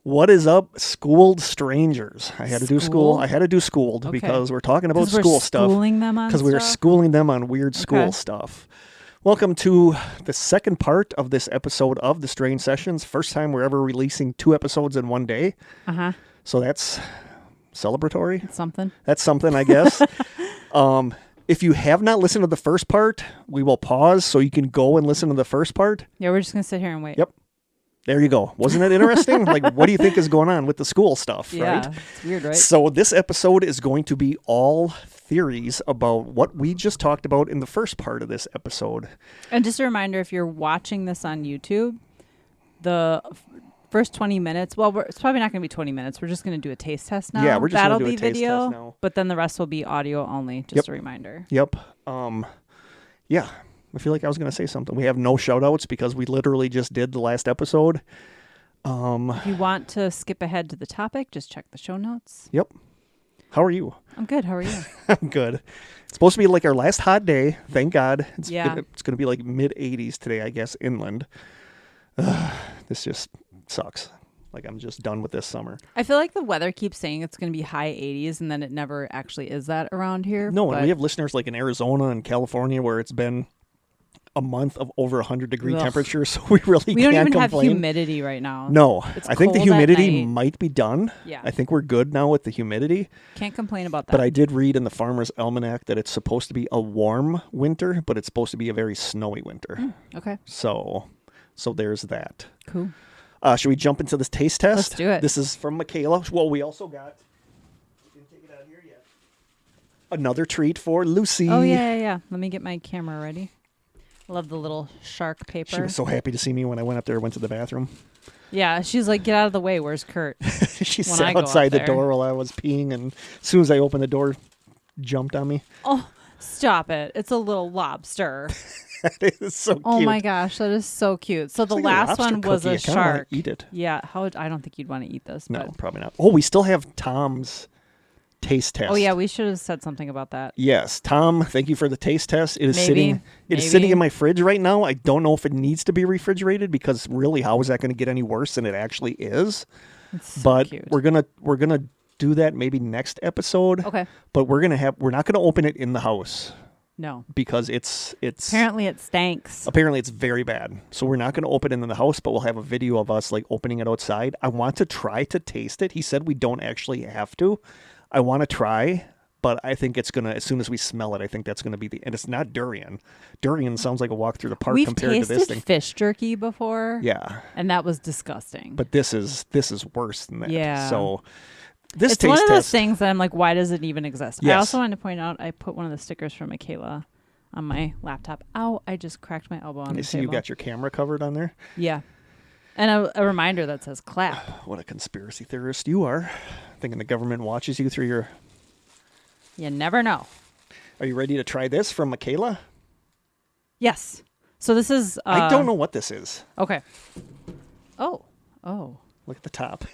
What is up, schooled strangers? I had to do school. I had to do schooled because we're talking about school stuff. Schooling them on because we were schooling them on weird school stuff. Welcome to the second part of this episode of The Strange Sessions. First time we're ever releasing 2 episodes in one day. So that's celebratory. That's something, I guess. If you have not listened to the first part, we will pause so you can go and listen to the first part. Yeah, we're just going to sit here and wait. Yep. There you go. Wasn't it interesting? Like, what do you think is going on with the school stuff, right? Yeah, it's weird, right? So this episode is going to be all theories about what we just talked about in the first part of this episode. And just a reminder, if you're watching this on YouTube, the first 20 minutes, it's probably not going to be 20 minutes. We're just going to do a taste test now. Yeah, we're just going to do a taste test now. But then the rest will be audio only, just a reminder. Yep. Yeah. I feel like I was going to say something. We have no shout-outs because we literally just did the last episode. If you want to skip ahead to the topic, just check the show notes. Yep. How are you? I'm good. How are you? I'm good. It's supposed to be like our last hot day. Thank God. It's going to be like mid-80s today, I guess, inland. This just sucks. Like, I'm just done with this summer. I feel like the weather keeps saying it's going to be high 80s, and then it never actually is that around here. No, and we have listeners like in Arizona and California where it's been a month of over 100-degree temperature, so we really can't complain. We don't even have humidity right now. No, it's I think the humidity might be done. Yeah. I think we're good now with the humidity. Can't complain about that. But I did read in the Farmer's Almanac that it's supposed to be a warm winter, but it's supposed to be a very snowy winter. Okay. So there's that. Cool. Should we jump into this taste test? Let's do it. This is from Michaela. Well, we also got, didn't take it out here yet, another treat for Lucy. Oh, yeah. Let me get my camera ready. I love the little shark paper. She was so happy to see me when I went up there, went to the bathroom. Yeah, she's like, get out of the way. Where's Kurt? She sat outside the door while I was peeing, and as soon as I opened the door, jumped on me. Oh, stop it. It's a little lobster. That is so cute. Oh my gosh, that is so cute. So the last one was a shark. I want to eat it. Yeah, I don't think you'd want to eat this. No, probably not. Oh, we still have Tom's taste test. Oh yeah, we should have said something about that. Yes, Tom, thank you for the taste test. It is sitting in my fridge right now. I don't know if it needs to be refrigerated because really, how is that going to get any worse than it actually is? It's so but cute. we're gonna do that maybe next episode. Okay. But we're not going to open it in the house. No. Because it's apparently it stinks. Apparently it's very bad. So we're not going to open it in the house, but we'll have a video of us like opening it outside. I want to try to taste it. He said we don't actually have to. I want to try, but I think it's going to, as soon as we smell it, I think that's going to be and it's not durian. Durian sounds like a walk through the park compared to this thing. We've tasted fish jerky before. Yeah. And that was disgusting. But this is worse than that. Yeah. So it's one of those things that I'm like, why does it even exist? Yes. I also wanted to point out, I put one of the stickers from Michaela on my laptop. Ow, I just cracked my elbow on the see table. You got your camera covered on there? Yeah. And a reminder that says clap. What a conspiracy theorist you are. Thinking the government watches you through your... You never know. Are you ready to try this from Michaela? Yes. So this is... I don't know what this is. Okay. Oh. Look at the top.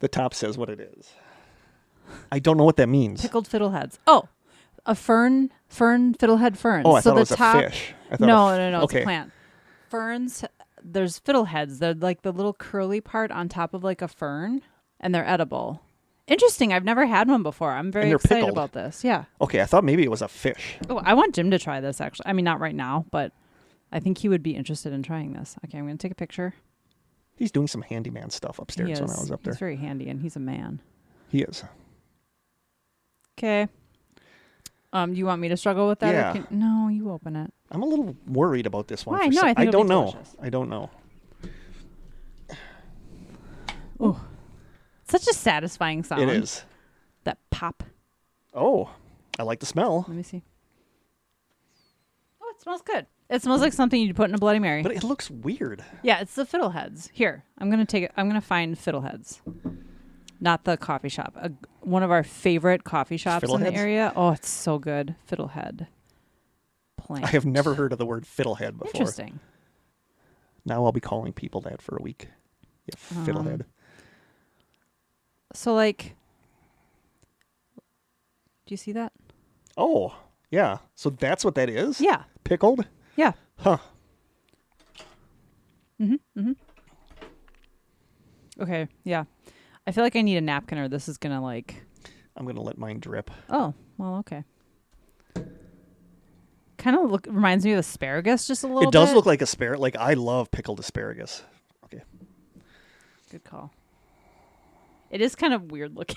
The top says what it is. I don't know what that means. Pickled fiddleheads. Oh. A fern, fiddlehead ferns. Oh, I thought the it was top, a fish. No, okay. It's a plant. Ferns, there's fiddleheads. They're like the little curly part on top of like a fern, and they're edible. Interesting. I've never had one before. I'm very excited pickled. about this. Yeah. Okay, I thought maybe it was a fish. Oh, I want Jim to try this, actually. I mean, not right now, but I think he would be interested in trying this. Okay, I'm going to take a picture. He's doing some handyman stuff upstairs when I was up there. He's very handy, and he's a man. He is. Okay. Do you want me to struggle with that? Yeah. No, you open it. I'm a little worried about this one. Why? No, I think I don't know. Delicious. I don't know. Oh, such a satisfying sound. It is. That pop. Oh, I like the smell. Let me see. Oh, it smells good. It smells like something you'd put in a Bloody Mary. But it looks weird. Yeah, it's the fiddleheads. Here, I'm gonna take it. I'm gonna find fiddleheads. Not the coffee shop. One of our favorite coffee shops in the area. Oh, it's so good. Fiddlehead. Plant. I have never heard of the word fiddlehead before. Interesting. Now I'll be calling people that for a week. Yeah, fiddlehead. So, like, do you see that? Oh, yeah. So that's what that is? Yeah. Pickled? Yeah. Huh. Okay, yeah. I feel like I need a napkin or this is going to I'm going to let mine drip. Oh, well, okay. Kind of reminds me of asparagus just a little bit. It does look like asparagus. Like, I love pickled asparagus. Okay. Good call. It is kind of weird looking.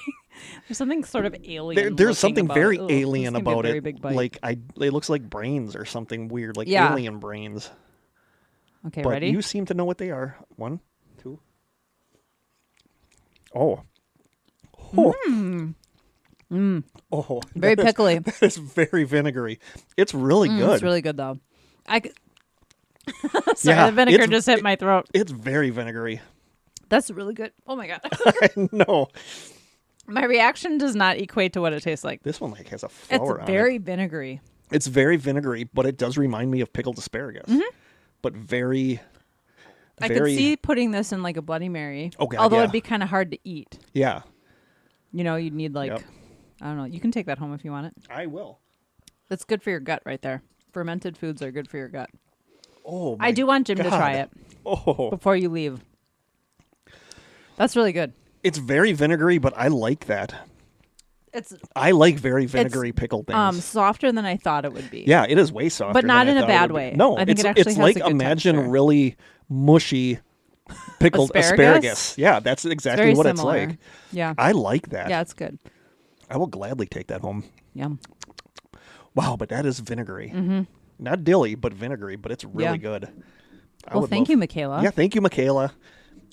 There's something sort of alien. There's something very about alien about very it. Big bite. Like it looks like brains or something weird, like Yeah. alien brains. Okay, But ready? you seem to know what they are. 1, 2. Oh. Oh. Very pickly. That is very vinegary. It's really good. It's really good though. Sorry, Yeah, the vinegar it's- just hit my throat. It's very vinegary. That's really good. Oh my god. I know. My reaction does not equate to what it tastes like. This one like has a flower on It's very it. vinegary. It's very vinegary, but it does remind me of pickled asparagus. But very, I could see putting this in like a Bloody Mary. Oh, God, although yeah. it'd be kind of hard to eat. Yeah, You know, you'd need like, Yep. I don't know. You can take that home if you want it. I will. It's good for your gut right there. Fermented foods are good for your gut. Oh, I do want Jim to try it Oh, before you leave. That's really good. it's very vinegary, but I like that. I like very vinegary pickled things. Softer than I thought it would be. Yeah, it is way softer, But not than I in a thought it bad would be. way. No, I think it's it actually it's has like a good imagine texture. really mushy pickled asparagus. Yeah, that's exactly very what similar. it's like. Yeah. I like that. Yeah, it's good. I will gladly take that home. Yum. Wow, but that is vinegary. Not dilly, but vinegary, but it's really Yeah. good. Well, thank you, Michaela. Yeah, thank you, Michaela.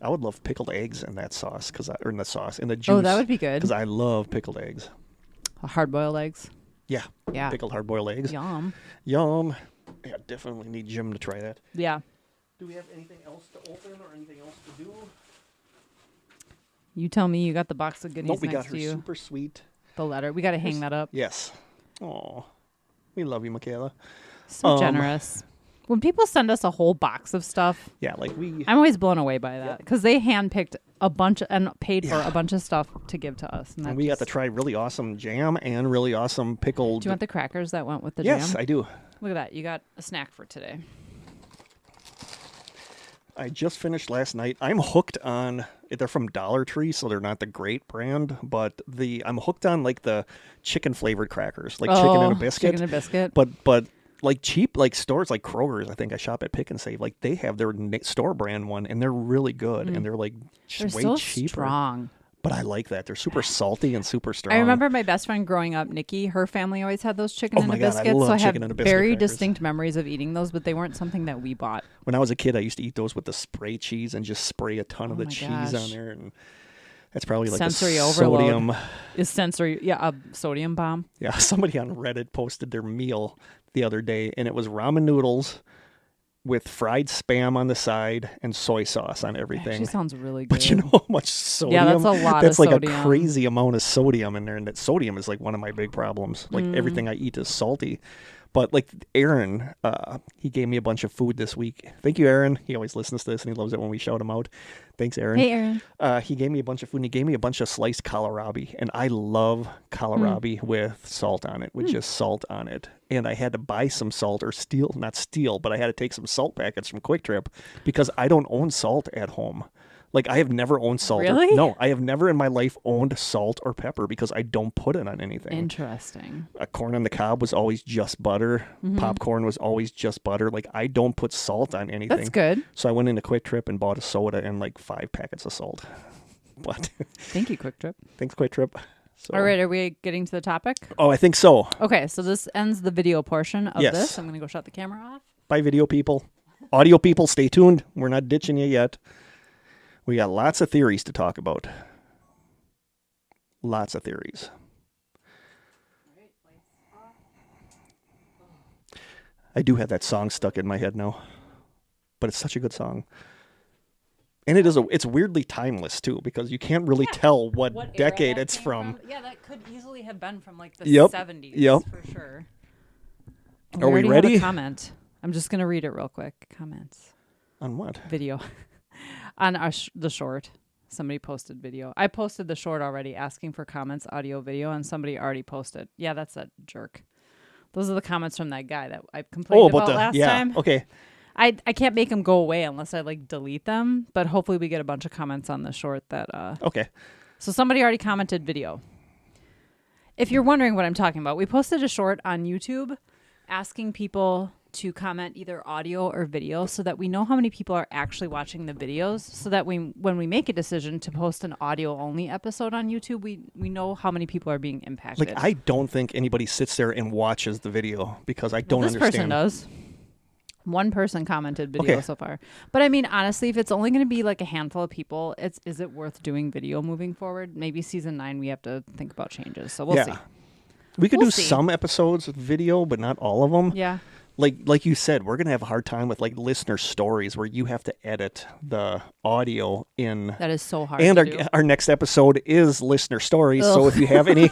I would love pickled eggs in that sauce, or in the sauce, in the juice. Oh, that would be good. Because I love pickled eggs. Hard-boiled eggs. Yeah. Yeah. Pickled hard-boiled eggs. Yum. Yum. Yeah, definitely need Jim to try that. Yeah. Do we have anything else to open or anything else to do? You tell me. You got the box of goodies Nope, we got next her to you. super sweet. The letter. We got to hang that up. Yes. Oh, we love you, Michaela. So generous. When people send us a whole box of stuff, Yeah, like I'm always blown away by that because they handpicked a bunch and paid for Yeah. a bunch of stuff to give to us. and we got to try really awesome jam and really awesome pickled. Do you want the crackers that went with the Yes, jam? I do. Look at that. You got a snack for today. I just finished last night. I'm hooked on. They're from Dollar Tree, so they're not the great brand, but I'm hooked on like the chicken flavored crackers, like chicken and a biscuit. Chicken and biscuit. But like cheap like stores like Kroger's. I think I shop at Pick and Save. Like they have their store brand one, and they're really good, and they're like They're way so cheaper. strong. But I like that. They're super salty and super strong. I remember my best friend growing up, Nikki, her family always had those chicken Oh and my a God, I biscuit. love So I have chicken and a biscuit very crackers. distinct memories of eating those, but they weren't something that we bought. When I was a kid, I used to eat those with the spray cheese and just spray a ton of the my cheese gosh. on there, and that's probably like Sensory a overload. sodium. Is sensory, a sodium bomb. Yeah, somebody on Reddit posted their meal the other day, and it was ramen noodles with fried Spam on the side and soy sauce on everything. Actually sounds really good. But you know how much sodium? Yeah, that's a lot That's of like sodium. a crazy amount of sodium in there, and that sodium is like one of my big problems. Like everything I eat is salty. But like Aaron, he gave me a bunch of food this week. Thank you, Aaron. He always listens to this, and he loves it when we shout him out. Thanks, Aaron. Hey, Aaron. He gave me a bunch of food, and he gave me a bunch of sliced kohlrabi, and I love kohlrabi with salt on it, with just salt on it. And I had to buy some salt, or not steal, but I had to take some salt packets from Quick Trip because I don't own salt at home. Like, I have never owned salt. Really? No, I have never in my life owned salt or pepper because I don't put it on anything. Interesting. Corn on the cob was always just butter. Popcorn was always just butter. Like, I don't put salt on anything. That's good. So I went into Quick Trip and bought a soda and like 5 packets of salt. But Thank you, Quick Trip. thanks, Quick Trip. So, All right, are we getting to the topic? Oh, I think so. Okay, so this ends the video portion of Yes. this. I'm going to go shut the camera off. Bye, video people. Audio people, stay tuned. We're not ditching you yet. We got lots of theories to talk about. Lots of theories. I do have that song stuck in my head now, but it's such a good song. And it's weirdly timeless too, because you can't really tell what decade it's from. Yeah, that could easily have been from like the Yep. 70s Yep. for sure. Are we already ready? Have a comment. I'm just going to read it real quick. Comments. On what? Video. On the short. Somebody posted video. I posted the short already asking for comments, audio, video, and somebody already posted. Yeah, that's a jerk. Those are the comments from that guy that I complained about last time. Okay. I can't make them go away unless I like delete them. But hopefully we get a bunch of comments on the short that. Okay. So somebody already commented video. If you're wondering what I'm talking about, we posted a short on YouTube asking people to comment either audio or video so that we know how many people are actually watching the videos, so that when we make a decision to post an audio only episode on YouTube, we know how many people are being impacted. Like, I don't think anybody sits there and watches the video because I don't understand. This person does. One person commented video so far. But I mean, honestly, if it's only going to be like a handful of people, is it worth doing video moving forward? Maybe season 9 we have to think about changes. So we'll see. We could do some episodes with video, but not all of them. Yeah. Like you said, we're going to have a hard time with like listener stories where you have to edit the audio in. That is so hard and to do. Our next episode is listener stories. Ugh. So if you have any,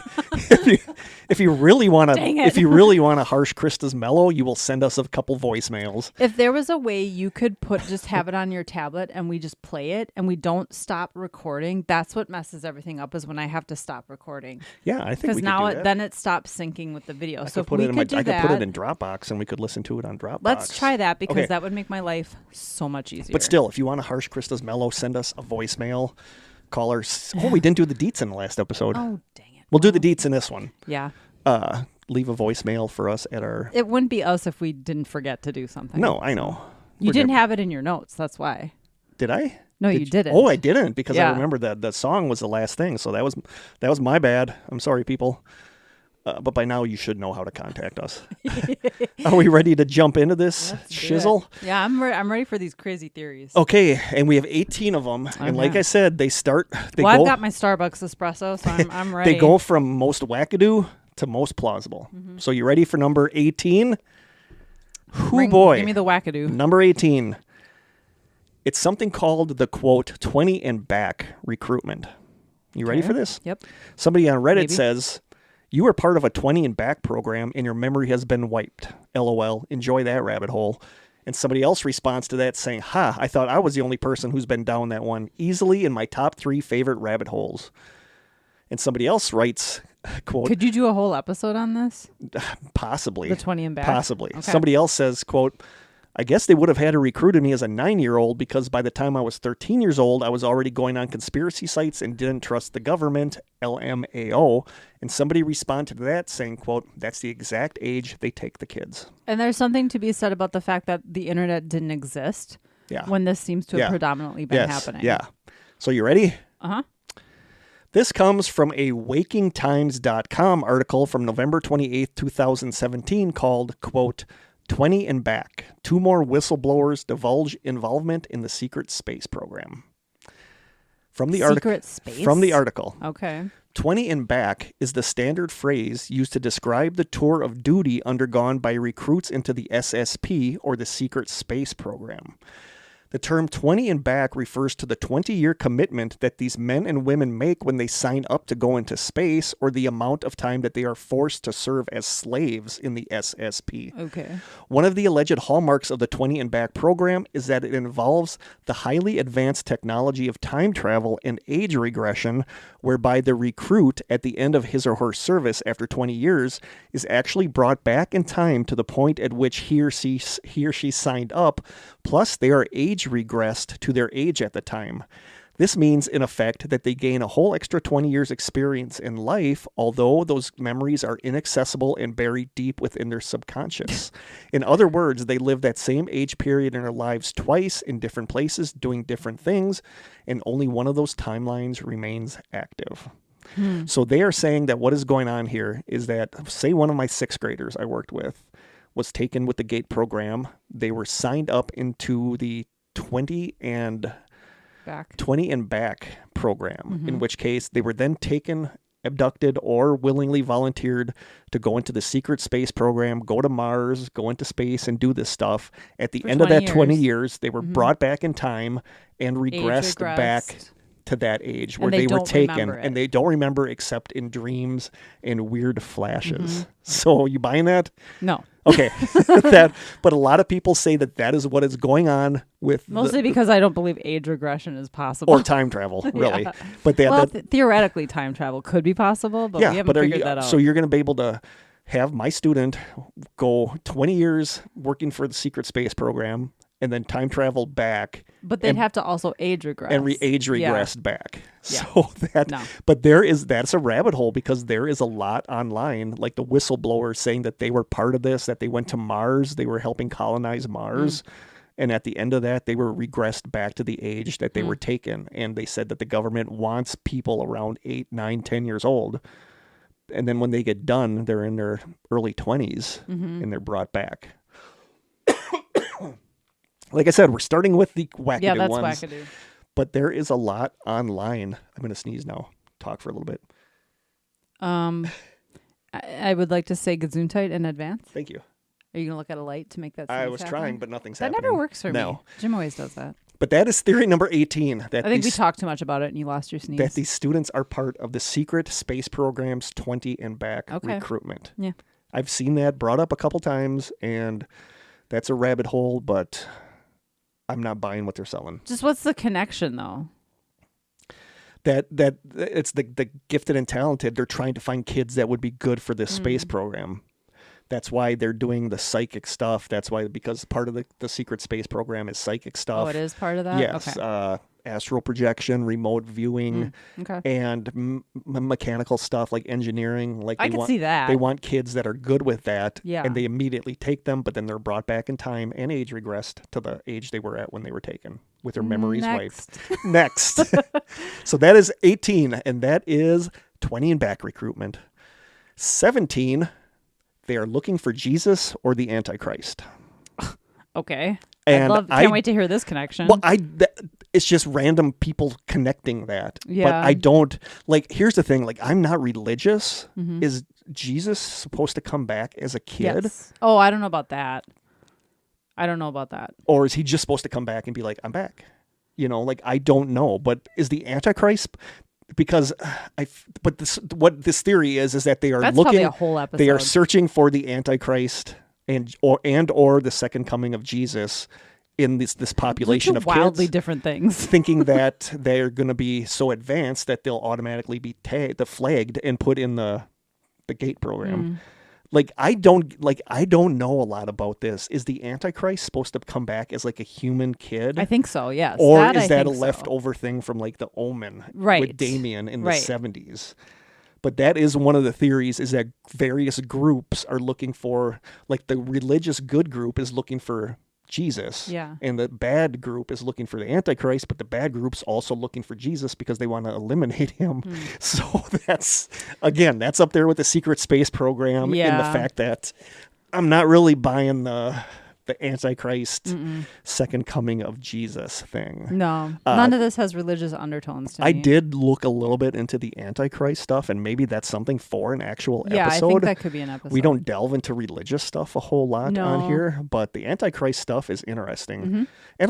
if you really want to harsh Krista's mellow, you will send us a couple voicemails. If there was a way you could just have it on your tablet and we just play it and we don't stop recording, that's what messes everything up, is when I have to stop recording. Yeah, I think we could do that. Because now then it stops syncing with the video. I could put it in Dropbox and we could listen to it on Dropbox. Let's try that, because that would make my life so much easier. But still, if you want to harsh Krista's mellow, send us a voicemail. Call her. Oh, we didn't do the deets in the last episode. Oh, dang it. We'll do the deets in this one. Yeah. Leave a voicemail for us at our... It wouldn't be us if we didn't forget to do something. No, I know. You didn't have it in your notes. That's why. Did I? No, you didn't. Oh, I didn't, because I remember that the song was the last thing. So that was my bad. I'm sorry, people. But by now you should know how to contact us. Are we ready to jump into this shizzle? Yeah, I'm ready for these crazy theories. Okay, and we have 18 of them. Okay. And like I said, I've got my Starbucks espresso, so I'm ready. They go from most wackadoo to most plausible. Mm-hmm. So you ready for number 18? Boy. Give me the wackadoo. Number 18. It's something called the, quote, 20 and back recruitment. You ready for this? Yep. Somebody on Reddit says... You are part of a 20 and back program and your memory has been wiped. LOL. Enjoy that rabbit hole. And somebody else responds to that saying, I thought I was the only person who's been down that one. Easily in my top 3 favorite rabbit holes. And somebody else writes, quote... Could you do a whole episode on this? Possibly. The 20 and back? Possibly. Okay. Somebody else says, quote... I guess they would have had to recruited me as a 9-year-old because by the time I was 13 years old, I was already going on conspiracy sites and didn't trust the government, LMAO. And somebody responded to that saying, quote, that's the exact age they take the kids. And there's something to be said about the fact that the internet didn't exist when this seems to have predominantly been happening. Yeah. So you ready? Uh-huh. This comes from a WakingTimes.com article from November 28th, 2017 called, quote, 20 and back. 2 more whistleblowers divulge involvement in the secret space program. From the article. Okay. 20 and back is the standard phrase used to describe the tour of duty undergone by recruits into the SSP, or the secret space program. The term 20 and back refers to the 20-year commitment that these men and women make when they sign up to go into space, or the amount of time that they are forced to serve as slaves in the SSP. Okay. One of the alleged hallmarks of the 20 and back program is that it involves the highly advanced technology of time travel and age regression, whereby the recruit at the end of his or her service after 20 years is actually brought back in time to the point at which he or she signed up, plus they are age regressed to their age at the time. This means, in effect, that they gain a whole extra 20 years experience in life, although those memories are inaccessible and buried deep within their subconscious. In other words, they live that same age period in their lives twice in different places, doing different things, and only one of those timelines remains active. So they are saying that what is going on here is that, say one of my 6th graders I worked with was taken with the GATE program. They were signed up into the 20 and back program, in which case they were then taken, abducted, or willingly volunteered to go into the secret space program, go to Mars, go into space, and do this stuff. At the end of that 20 years, they were brought back in time and regressed back to that age where they were taken, and they don't remember except in dreams and weird flashes. So you buying that? No. Okay. But a lot of people say that is what is going on with mostly because I don't believe age regression is possible, or time travel, really. Yeah. But theoretically, time travel could be possible, but we haven't figured that out. So you're going to be able to have my student go 20 years working for the secret space program, and then time traveled back. But they'd have to also age regress. And age regressed back. Yeah. So but that's a rabbit hole, because there is a lot online, like the whistleblowers saying that they were part of this, that they went to Mars, they were helping colonize Mars. And at the end of that, they were regressed back to the age that they were taken. And they said that the government wants people around 8, 9, 10 years old. And then when they get done, they're in their early 20s and they're brought back. Like I said, we're starting with the wackadoo ones. Yeah, that's wackadoo. But there is a lot online. I'm going to sneeze now. Talk for a little bit. I would like to say Gesundheit in advance. Thank you. Are you going to look at a light to make that I was happen? trying, but nothing's that happening. That never works for No. me. Jim always does that. But that is theory number 18. That I think we talked too much about it and you lost your sneeze. That these students are part of the secret space program's 20 and back recruitment. Yeah. I've seen that brought up a couple times, and that's a rabbit hole, but I'm not buying what they're selling. Just what's the connection, though? That it's the gifted and talented. They're trying to find kids that would be good for this space program. That's why they're doing the psychic stuff. That's why, because part of the secret space program is psychic stuff. Oh, it is part of that? Yes. Okay. Astral projection, remote viewing, and mechanical stuff like engineering. Like I can see that. They want kids that are good with that, yeah. and they immediately take them, but then they're brought back in time and age regressed to the age they were at when they were taken, with their memories wiped. Next. So that is 18, and that is 20 and back recruitment. 17, they are looking for Jesus or the Antichrist. Okay. And can't wait to hear this connection. Well, it's just random people connecting that. Yeah. But I don't, like, here's the thing, like, I'm not religious. Is Jesus supposed to come back as a kid? Yes. Oh, I don't know about that. Or is he just supposed to come back and be like, I'm back? You know, like, I don't know. But is the Antichrist, because what this theory is that they are That's looking, probably a whole episode. They are searching for the Antichrist or the second coming of Jesus in this population of wildly kids, different things, thinking that they're going to be so advanced that they'll automatically be flagged and put in the gate program. Like I don't know a lot about this. Is the Antichrist supposed to come back as like a human kid? I think so. Yes. Or is that a leftover thing from like the Omen with Damien in the 70s? But that is one of the theories, is that various groups are looking for, like the religious good group is looking for Jesus. Yeah. And the bad group is looking for the Antichrist, but the bad group's also looking for Jesus because they want to eliminate him. So that's up there with the secret space program and the fact that I'm not really buying the Antichrist second coming of Jesus thing. No, none of this has religious undertones to me. I did look a little bit into the Antichrist stuff, and maybe that's something for an actual episode. Yeah, I think that could be an episode. We don't delve into religious stuff a whole lot on here, but the Antichrist stuff is interesting. And there's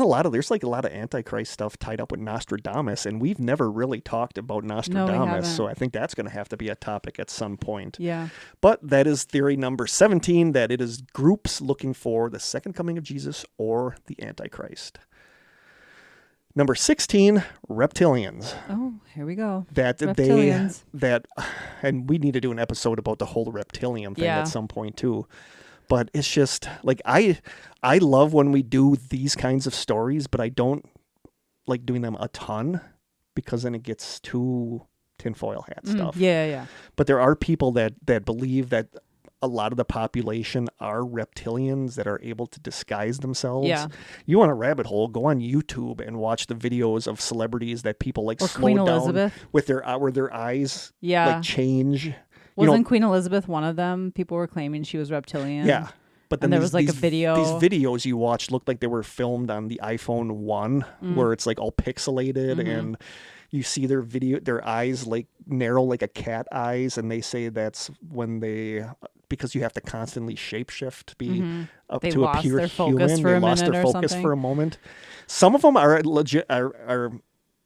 a lot of Antichrist stuff tied up with Nostradamus, and we've never really talked about Nostradamus, so I think that's going to have to be a topic at some point. Yeah. But that is theory number 17, that it is groups looking for the second coming of Jesus or the Antichrist. Number 16, reptilians. Oh, here we go. Reptilians. And we need to do an episode about the whole reptilian thing at some point too. But it's just like I love when we do these kinds of stories, but I don't like doing them a ton because then it gets too tinfoil hat stuff. Yeah. But there are people that believe that a lot of the population are reptilians that are able to disguise themselves. Yeah. You want a rabbit hole, go on YouTube and watch the videos of celebrities that people like or slow Queen down Elizabeth. with their eyes like change. Wasn't Queen Elizabeth one of them? People were claiming she was reptilian. Yeah. But then there was like a video. These videos you watched looked like they were filmed on the iPhone 1 where it's like all pixelated and you see their eyes like narrow like a cat eyes, and they say that's when because you have to constantly shapeshift to be up they to appear human. They lost their focus for a moment. Some of them are legit are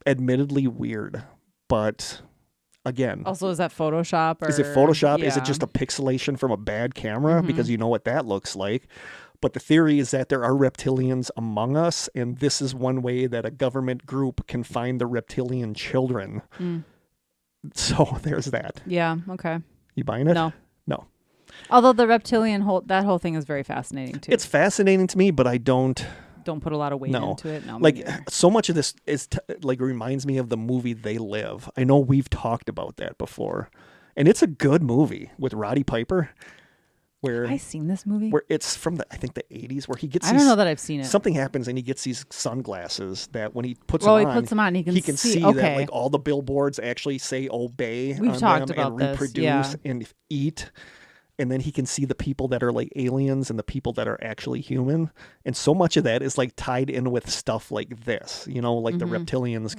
admittedly weird, but again, also, is that Photoshop? Is it Photoshop? Yeah. Is it just a pixelation from a bad camera? Because you know what that looks like. But the theory is that there are reptilians among us, and this is one way that a government group can find the reptilian children. So there's that. Yeah, okay. You buying it? No. No. Although the reptilian that whole thing is very fascinating too. It's fascinating to me, but I don't don't put a lot of weight into it. No, like so much of this is like reminds me of the movie They Live. I know we've talked about that before, and it's a good movie with Roddy Piper. Where have I seen this movie? Where it's from I think the 80s, where he gets. I don't know that I've seen it. Something happens and he gets these sunglasses that when he puts them on, he can see that like all the billboards actually say obey. We've talked about and this. reproduce and eat. And then he can see the people that are like aliens and the people that are actually human. And so much of that is like tied in with stuff like this, like the reptilians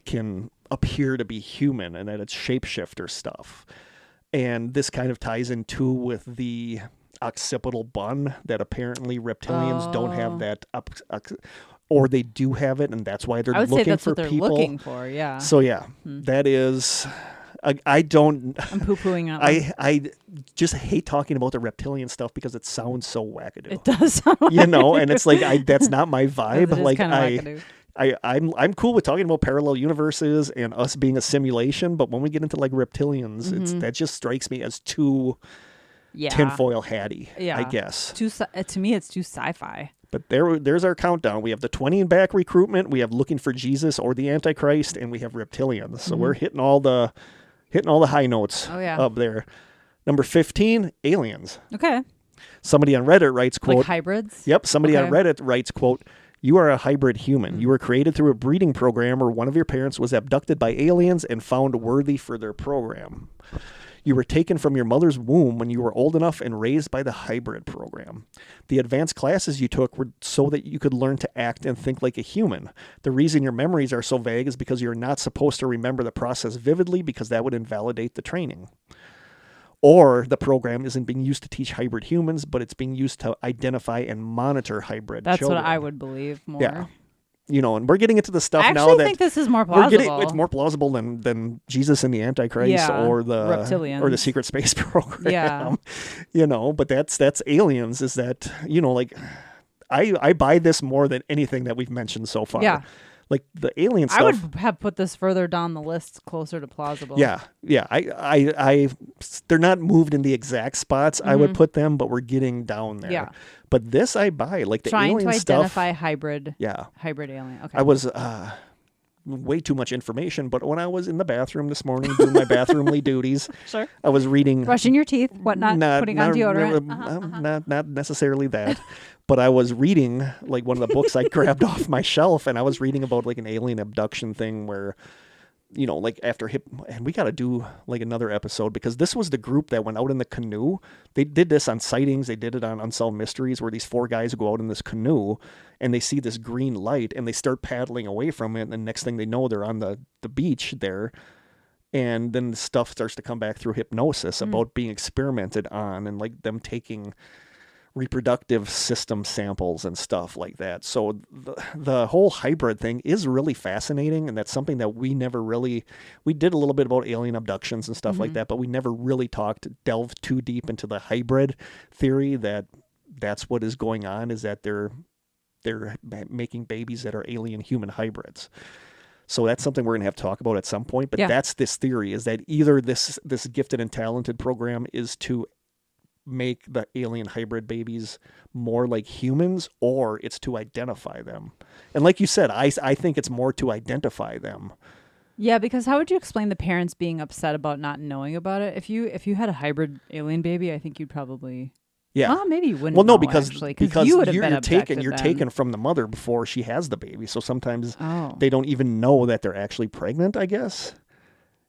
can appear to be human and that it's shapeshifter stuff. And this kind of ties in too with the occipital bun that apparently reptilians don't have that or they do have it, and that's why they're looking for people. I would say that's what they're looking for, yeah. So that is. I don't. I'm poo-pooing on it. I just hate talking about the reptilian stuff because it sounds so wackadoo. It does sound and it's like that's not my vibe. Like I'm cool with talking about parallel universes and us being a simulation, but when we get into like reptilians, that just strikes me as too tinfoil hatty. Yeah, I guess. To me, it's too sci-fi. But there's our countdown. We have the 20 and back recruitment. We have looking for Jesus or the Antichrist, and we have reptilians. So we're hitting all the high notes up there. Number 15, aliens. Okay. Somebody on Reddit writes, quote... Like hybrids? Yep. Somebody on Reddit writes, quote, "You are a hybrid human. You were created through a breeding program where one of your parents was abducted by aliens and found worthy for their program. You were taken from your mother's womb when you were old enough and raised by the hybrid program. The advanced classes you took were so that you could learn to act and think like a human. The reason your memories are so vague is because you're not supposed to remember the process vividly because that would invalidate the training. Or the program isn't being used to teach hybrid humans, but it's being used to identify and monitor hybrid children." That's what I would believe more. Yeah. And we're getting into the stuff now that... I actually think this is more plausible. It's more plausible than Jesus and the Antichrist or the reptilians or the secret space program. Yeah. But that's aliens, is that, like I buy this more than anything that we've mentioned so far. Yeah. Like the alien stuff. I would have put this further down the list, closer to plausible. Yeah. Yeah. I they're not moved in the exact spots I would put them, but we're getting down there. Yeah. But this I buy, like the trying alien to stuff. Identify hybrid. Yeah. Hybrid alien. Okay. I was way too much information, but when I was in the bathroom this morning doing my bathroomly duties, sure, I was reading, brushing your teeth, whatnot, putting on deodorant. Not necessarily that, but I was reading like one of the books I grabbed off my shelf, and I was reading about like an alien abduction thing where, like after and we got to do like another episode because this was the group that went out in the canoe. They did this on Sightings. They did it on Unsolved Mysteries, where these 4 guys go out in this canoe and they see this green light and they start paddling away from it. And the next thing they know, they're on the beach there. And then the stuff starts to come back through hypnosis about being experimented on and like them taking reproductive system samples and stuff like that. So the whole hybrid thing is really fascinating, and that's something that we never really... We did a little bit about alien abductions and stuff like that, but we never really delved too deep into the hybrid theory that's what is going on, is that they're making babies that are alien human hybrids. So that's something we're going to have to talk about at some point, but that's this theory, is that either this gifted and talented program is to make the alien hybrid babies more like humans, or it's to identify them. And like you said, I think it's more to identify them. Yeah, because how would you explain the parents being upset about not knowing about it? If you had a hybrid alien baby, I think you'd probably... Yeah. Well, maybe you wouldn't. Well, no, know, because you would have been you're taken from the mother before she has the baby. So sometimes they don't even know that they're actually pregnant, I guess.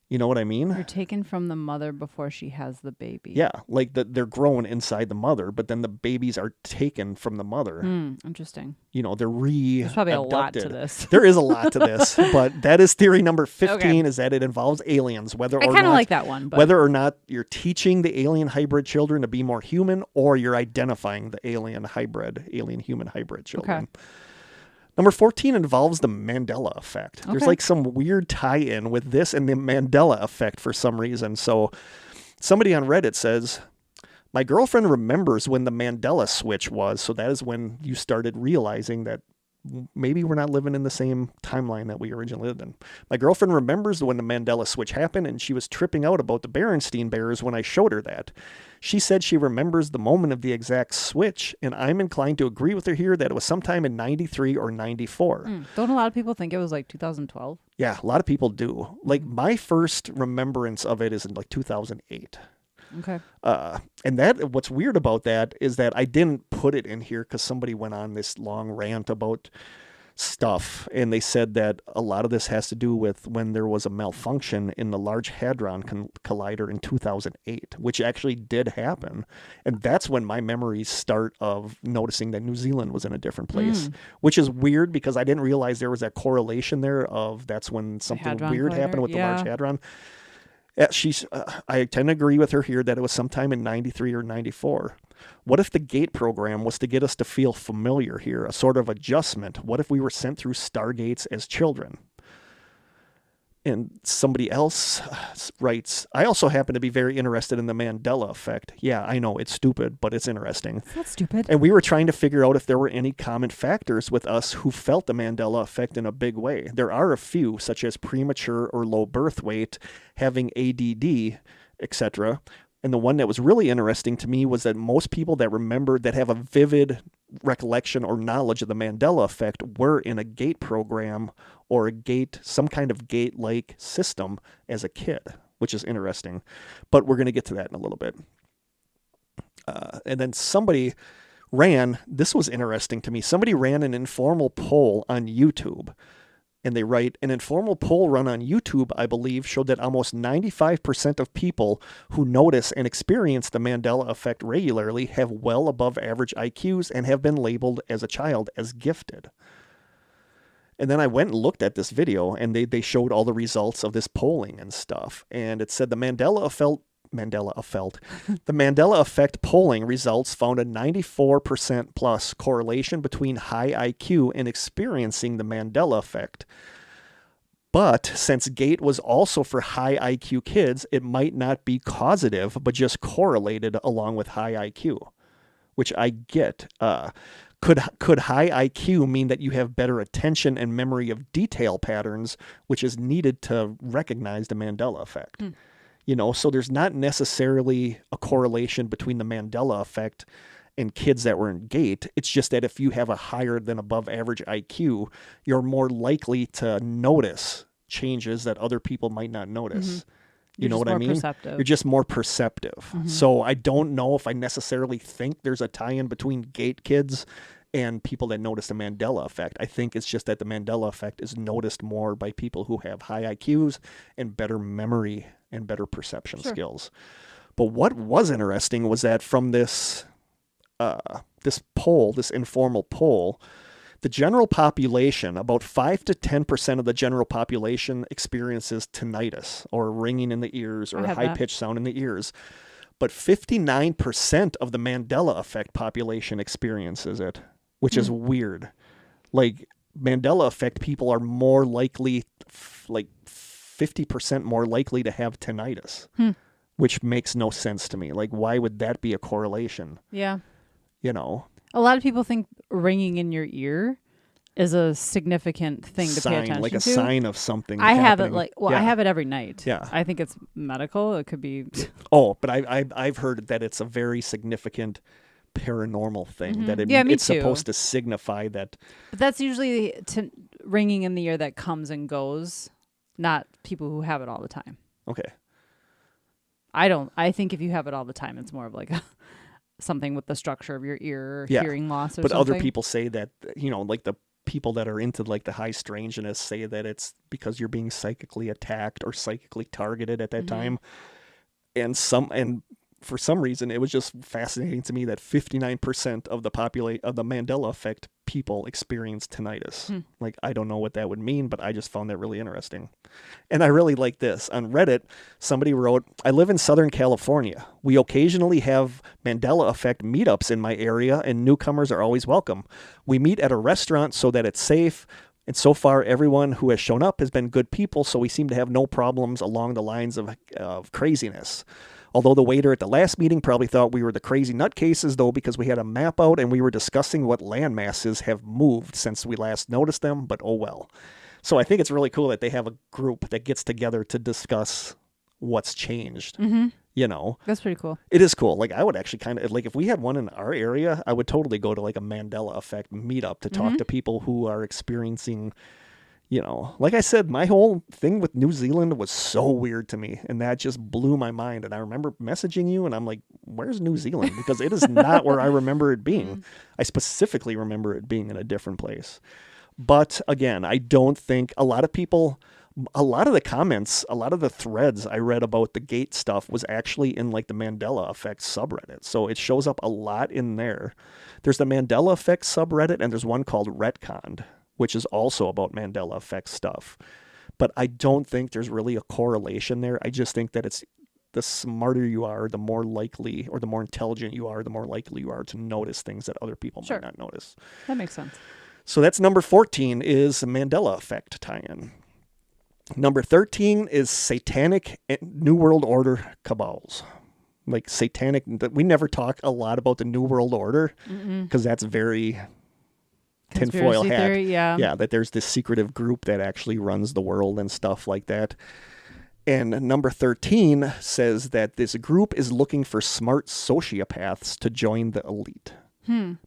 You know what I mean? You're taken from the mother before she has the baby. Yeah, like they're grown inside the mother, but then the babies are taken from the mother. Interesting. They're There's probably a lot to this. There is a lot to this, but that is theory number 15, is that it involves aliens, I kind of like that one. But... Whether or not you're teaching the alien hybrid children to be more human, or you're identifying the alien human hybrid children. Okay. Number 14 involves the Mandela effect. Okay. There's like some weird tie-in with this and the Mandela effect for some reason. So somebody on Reddit says, "My girlfriend remembers when the Mandela switch was. So that is when you started realizing that maybe we're not living in the same timeline that we originally lived in. My girlfriend remembers when the Mandela switch happened, and she was tripping out about the Berenstein Bears when I showed her that. She said she remembers the moment of the exact switch, and I'm inclined to agree with her here that it was sometime in 93 or 94. Don't a lot of people think it was like 2012? Yeah, a lot of people do. Like, my first remembrance of it is in like 2008. Okay. And that what's weird about that is that I didn't put it in here because somebody went on this long rant about stuff, and they said that a lot of this has to do with when there was a malfunction in the Large Hadron Collider in 2008, which actually did happen. And that's when my memories start of noticing that New Zealand was in a different place, which is weird because I didn't realize there was that correlation there of that's when something weird happened with the Large Hadron. I tend to agree with her here that it was sometime in 93 or 94. What if the GATE program was to get us to feel familiar here, a sort of adjustment? What if we were sent through stargates as children? And somebody else writes, I also happen to be very interested in the Mandela effect. Yeah, I know, it's stupid, but it's interesting. It's not stupid. And we were trying to figure out if there were any common factors with us who felt the Mandela effect in a big way. There are a few, such as premature or low birth weight, having ADD, etc. And the one that was really interesting to me was that most people that have a vivid recollection or knowledge of the Mandela effect were in a GATE program or some kind of GATE-like system as a kid, which is interesting. But we're going to get to that in a little bit. And then this was interesting to me. Somebody ran an informal poll on YouTube. And they write, an informal poll run on YouTube, I believe, showed that almost 95% of people who notice and experience the Mandela effect regularly have well above average IQs and have been labeled as a child as gifted. And then I went and looked at this video, and they showed all the results of this polling and stuff. And it said the Mandela effect polling results found a 94% plus correlation between high IQ and experiencing the Mandela effect. But since GATE was also for high IQ kids, it might not be causative, but just correlated along with high IQ, which I get. Could high IQ mean that you have better attention and memory of detail patterns, which is needed to recognize the Mandela effect? So there's not necessarily a correlation between the Mandela effect and kids that were in GATE. It's just that if you have a higher than above average IQ, you're more likely to notice changes that other people might not notice. You know what I mean? You're just more perceptive. So I don't know if I necessarily think there's a tie-in between GATE kids and people that notice the Mandela effect. I think it's just that the Mandela effect is noticed more by people who have high IQs and better memory and better perception skills. But what was interesting was that from this informal poll, the general population, about 5 to 10% of the general population experiences tinnitus or ringing in the ears or a high-pitched sound in the ears. But 59% of the Mandela effect population experiences it, which is weird. Like, Mandela effect people are more likely, 50% more likely to have tinnitus, which makes no sense to me. Like, why would that be a correlation? Yeah. A lot of people think ringing in your ear is a significant thing to pay attention to. Like a sign of something I happening. have it I have it every night. Yeah. I think it's medical. It could be. But I've heard that it's a very significant paranormal thing. That it's supposed to signify that. But that's usually ringing in the ear that comes and goes, not people who have it all the time. Okay. I think if you have it all the time, it's more of like something with the structure of your ear or hearing loss or something. But other people say that, like the people that are into like the high strangeness say that it's because you're being psychically attacked or psychically targeted at that time. And for some reason, it was just fascinating to me that 59% of the Mandela effect people experience tinnitus. Like, I don't know what that would mean, but I just found that really interesting. And I really like this. On Reddit, somebody wrote, I live in Southern California. We occasionally have Mandela effect meetups in my area, and newcomers are always welcome. We meet at a restaurant so that it's safe, And so far, everyone who has shown up has been good people, so we seem to have no problems along the lines of craziness. Although the waiter at the last meeting probably thought we were the crazy nutcases, though, because we had a map out and we were discussing what land masses have moved since we last noticed them, but oh well. So I think it's really cool that they have a group that gets together to discuss what's changed. Mm-hmm. You know, that's pretty cool. It is cool. Like I would actually kind of like if we had one in our area, I would totally go to like a Mandela effect meetup to talk to people who are experiencing, you know, like I said, my whole thing with New Zealand was so weird to me, and that just blew my mind. And I remember messaging you, and I'm like, "Where's New Zealand?" Because it is not where I remember it being. I specifically remember it being in a different place. But again, I don't think a lot of people. A lot of the comments, a lot of the threads I read about the gate stuff was actually in like the Mandela Effect subreddit. So it shows up a lot in there. There's the Mandela Effect subreddit, and there's one called Retconned, which is also about Mandela Effect stuff. But I don't think there's really a correlation there. I just think that it's the smarter you are, the more likely, or the more intelligent you are, the more likely you are to notice things that other people might not notice. That makes sense. So that's number 14 is Mandela Effect tie-in. Number 13 is satanic New World Order cabals. Like satanic, we never talk a lot about the New World Order because that's very tinfoil hat. Theory, yeah, that there's this secretive group that actually runs the world and stuff like that. And number 13 says that this group is looking for smart sociopaths to join the elite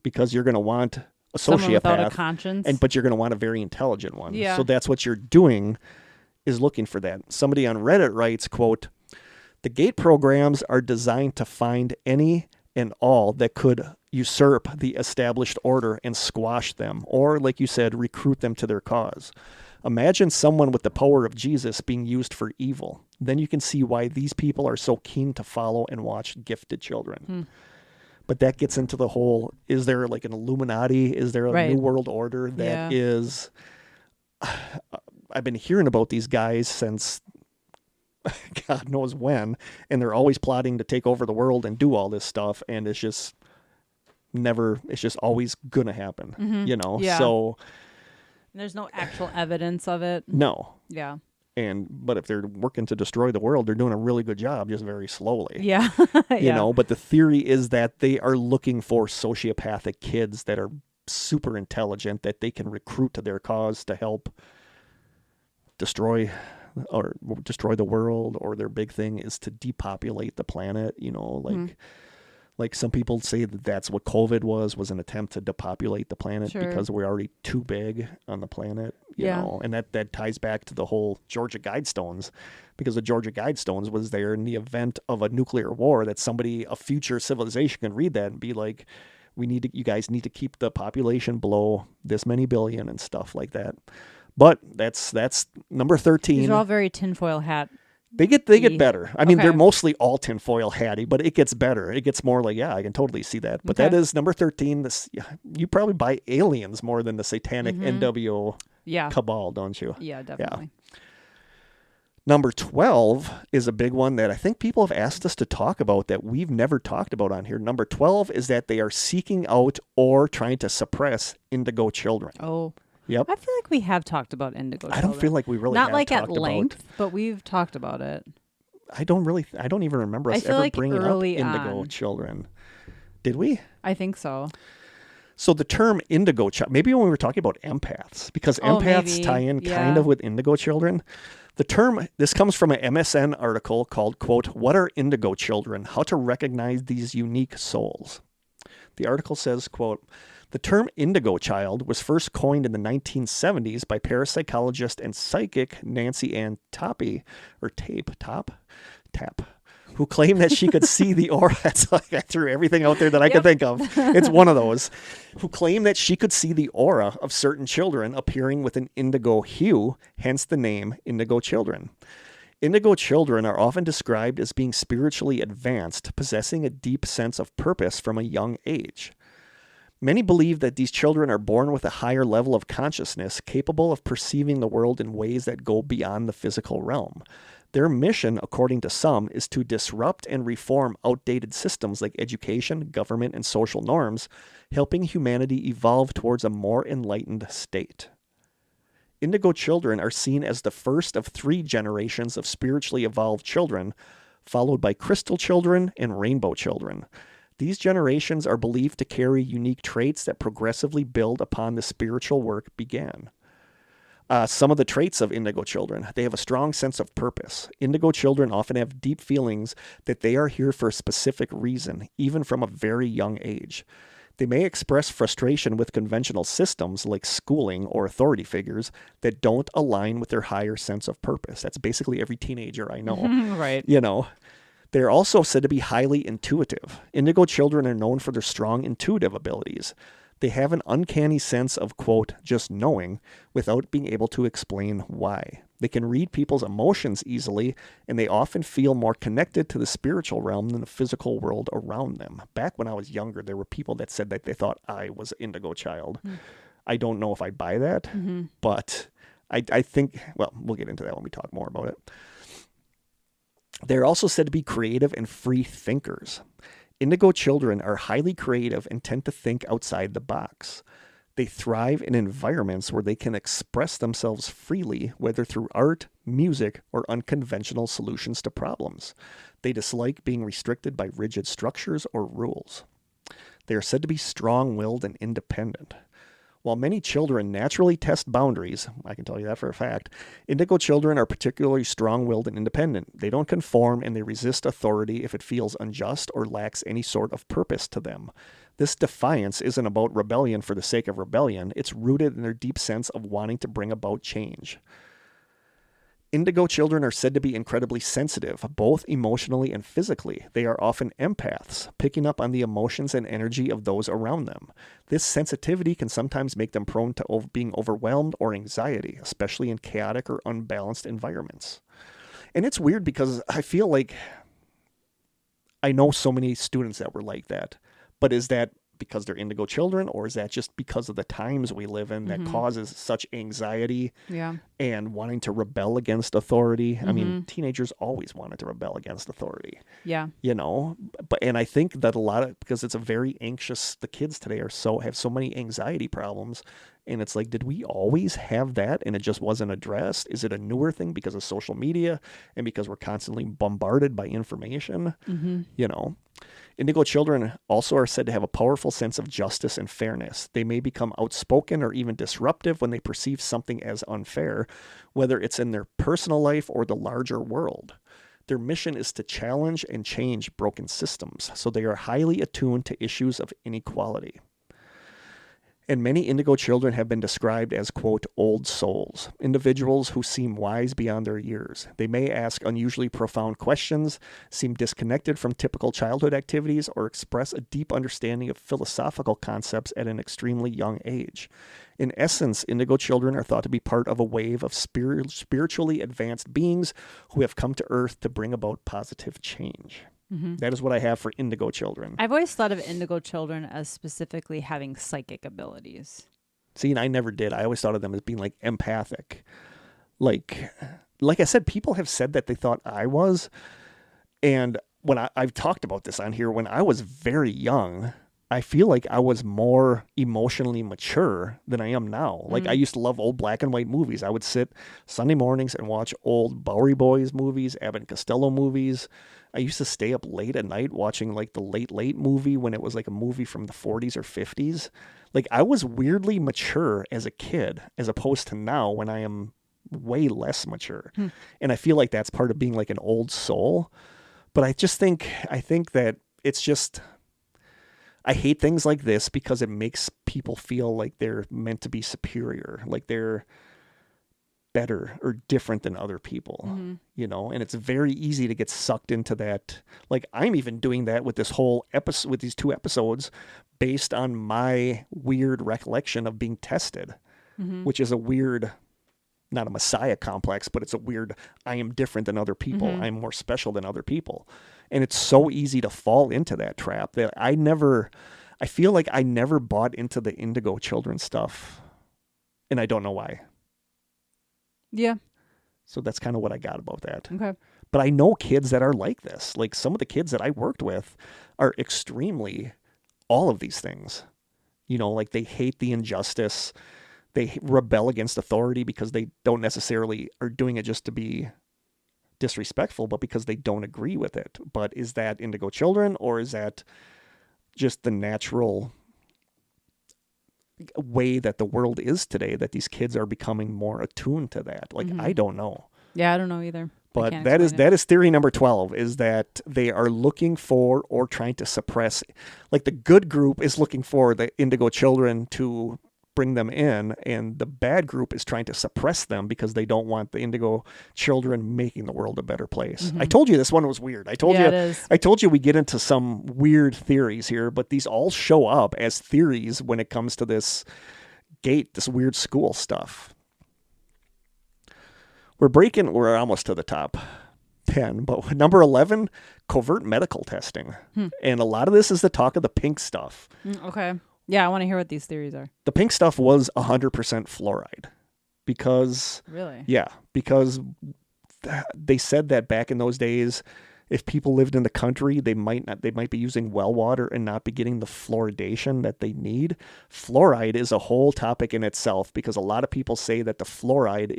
because you're going to want a sociopath, someone without a conscience, but you're going to want a very intelligent one. Yeah. So that's what you're doing. Is looking for that. Somebody on Reddit writes, quote, "The gate programs are designed to find any and all that could usurp the established order and squash them, or, like you said, recruit them to their cause. Imagine someone with the power of Jesus being used for evil. Then you can see why these people are so keen to follow and watch gifted children." But that gets into the whole, is there like an Illuminati? Is there a New World Order that is... I've been hearing about these guys since God knows when, and they're always plotting to take over the world and do all this stuff, and it's just always gonna happen, you know? Yeah. So there's no actual evidence of it. No. Yeah. But if they're working to destroy the world, they're doing a really good job, just very slowly. Yeah. You know, but the theory is that they are looking for sociopathic kids that are super intelligent that they can recruit to their cause to help destroy the world, or their big thing is to depopulate the planet, you know, like some people say that that's what COVID was an attempt to depopulate the planet because we're already too big on the planet, you know, and that ties back to the whole Georgia Guidestones, because the Georgia Guidestones was there in the event of a nuclear war that a future civilization can read that and be like, you guys need to keep the population below this many billion and stuff like that. But that's number 13. These are all very tinfoil hat. They get better. I mean, they're mostly all tinfoil hatty, but it gets better. It gets more like, I can totally see that. But that is number 13. You probably buy aliens more than the satanic NWO cabal, don't you? Yeah, definitely. Yeah. Number 12 is a big one that I think people have asked us to talk about that we've never talked about on here. Number 12 is that they are seeking out or trying to suppress indigo children. Oh. Yep. I feel like we have talked about indigo children. I don't feel like we really Not have like talked at length, but we've talked about it. I don't even remember us ever bringing up indigo children. Did we? I think so. So the term indigo child, maybe when we were talking about empaths, because empaths tie in kind of with indigo children. The term, this comes from an MSN article called, quote, "What are indigo children? How to recognize these unique souls." The article says, quote, "The term indigo child was first coined in the 1970s by parapsychologist and psychic Nancy Ann Tappe, who claimed that she could see the aura." That's like I threw everything out there that I could think of. It's one of those. Who claimed that she could see the aura of certain children appearing with an indigo hue, hence the name indigo children. Indigo children are often described as being spiritually advanced, possessing a deep sense of purpose from a young age. Many believe that these children are born with a higher level of consciousness, capable of perceiving the world in ways that go beyond the physical realm. Their mission, according to some, is to disrupt and reform outdated systems like education, government, and social norms, helping humanity evolve towards a more enlightened state. Indigo children are seen as the first of 3 generations of spiritually evolved children, followed by crystal children and rainbow children. These generations are believed to carry unique traits that progressively build upon the spiritual work began. Some of the traits of indigo children: they have a strong sense of purpose. Indigo children often have deep feelings that they are here for a specific reason, even from a very young age. They may express frustration with conventional systems like schooling or authority figures that don't align with their higher sense of purpose. That's basically every teenager I know. Right. You know, they're also said to be highly intuitive. Indigo children are known for their strong intuitive abilities. They have an uncanny sense of, quote, just knowing without being able to explain why. They can read people's emotions easily, and they often feel more connected to the spiritual realm than the physical world around them. Back when I was younger, there were people that said that they thought I was an indigo child. I don't know if I buy that, but I think, well, we'll get into that when we talk more about it. They're also said to be creative and free thinkers. Indigo children are highly creative and tend to think outside the box. They thrive in environments where they can express themselves freely, whether through art, music, or unconventional solutions to problems. They dislike being restricted by rigid structures or rules. They are said to be strong-willed and independent. While many children naturally test boundaries, I can tell you that for a fact, indigo children are particularly strong-willed and independent. They don't conform, and they resist authority if it feels unjust or lacks any sort of purpose to them. This defiance isn't about rebellion for the sake of rebellion. It's rooted in their deep sense of wanting to bring about change. Indigo children are said to be incredibly sensitive, both emotionally and physically. They are often empaths, picking up on the emotions and energy of those around them. This sensitivity can sometimes make them prone to being overwhelmed or anxiety, especially in chaotic or unbalanced environments. And it's weird because I feel like I know so many students that were like that. But is that because they're indigo children, or is that just because of the times we live in that causes such anxiety and wanting to rebel against authority? I mean, teenagers always wanted to rebel against authority. Yeah. You know, and I think that a lot of, because it's a very anxious, the kids today have so many anxiety problems. And it's like, did we always have that and it just wasn't addressed? Is it a newer thing because of social media and because we're constantly bombarded by information? You know, indigo children also are said to have a powerful sense of justice and fairness. They may become outspoken or even disruptive when they perceive something as unfair, whether it's in their personal life or the larger world. Their mission is to challenge and change broken systems, so they are highly attuned to issues of inequality. And many indigo children have been described as, quote, old souls, individuals who seem wise beyond their years. They may ask unusually profound questions, seem disconnected from typical childhood activities, or express a deep understanding of philosophical concepts at an extremely young age. In essence, indigo children are thought to be part of a wave of spiritually advanced beings who have come to Earth to bring about positive change. That is what I have for indigo children. I've always thought of indigo children as specifically having psychic abilities. See, and I never did. I always thought of them as being like empathic. Like I said, people have said that they thought I was. And when I've talked about this on here, when I was very young, I feel like I was more emotionally mature than I am now. Like I used to love old black and white movies. I would sit Sunday mornings and watch old Bowery Boys movies, Abbott and Costello movies. I used to stay up late at night watching like the Late Late movie when it was like a movie from the 40s or 50s. Like I was weirdly mature as a kid as opposed to now when I am way less mature. And I feel like that's part of being like an old soul. But I think that it's just, I hate things like this because it makes people feel like they're meant to be superior, like they're better or different than other people, you know, and it's very easy to get sucked into that. Like I'm even doing that with this whole episode, with these 2 episodes based on my weird recollection of being tested, which is a weird, not a messiah complex, but it's a weird, I am different than other people. I'm more special than other people. And it's so easy to fall into that trap that I feel like I never bought into the indigo children stuff. And I don't know why. Yeah. So that's kind of what I got about that. Okay. But I know kids that are like this. Like some of the kids that I worked with are extremely all of these things. You know, like they hate the injustice. they rebel against authority because they don't necessarily are doing it just to be disrespectful, but because they don't agree with it. But is that indigo children, or is that just the natural way that the world is today, that these kids are becoming more attuned to that? Like, I don't know. Yeah, I don't know either. But that is theory number 12, is that they are looking for or trying to suppress, like the good group is looking for the indigo children to bring them in, and the bad group is trying to suppress them because they don't want the indigo children making the world a better place. I told you this one was weird. I told you we get into some weird theories here, but these all show up as theories when it comes to this weird school stuff. We're almost to the top 10, but number 11, covert medical testing. And a lot of this is the talk of the pink stuff. Okay. Yeah, I want to hear what these theories are. The pink stuff was 100% fluoride because... Really? Yeah, because they said that back in those days, if people lived in the country, they might be using well water and not be getting the fluoridation that they need. Fluoride is a whole topic in itself, because a lot of people say that the fluoride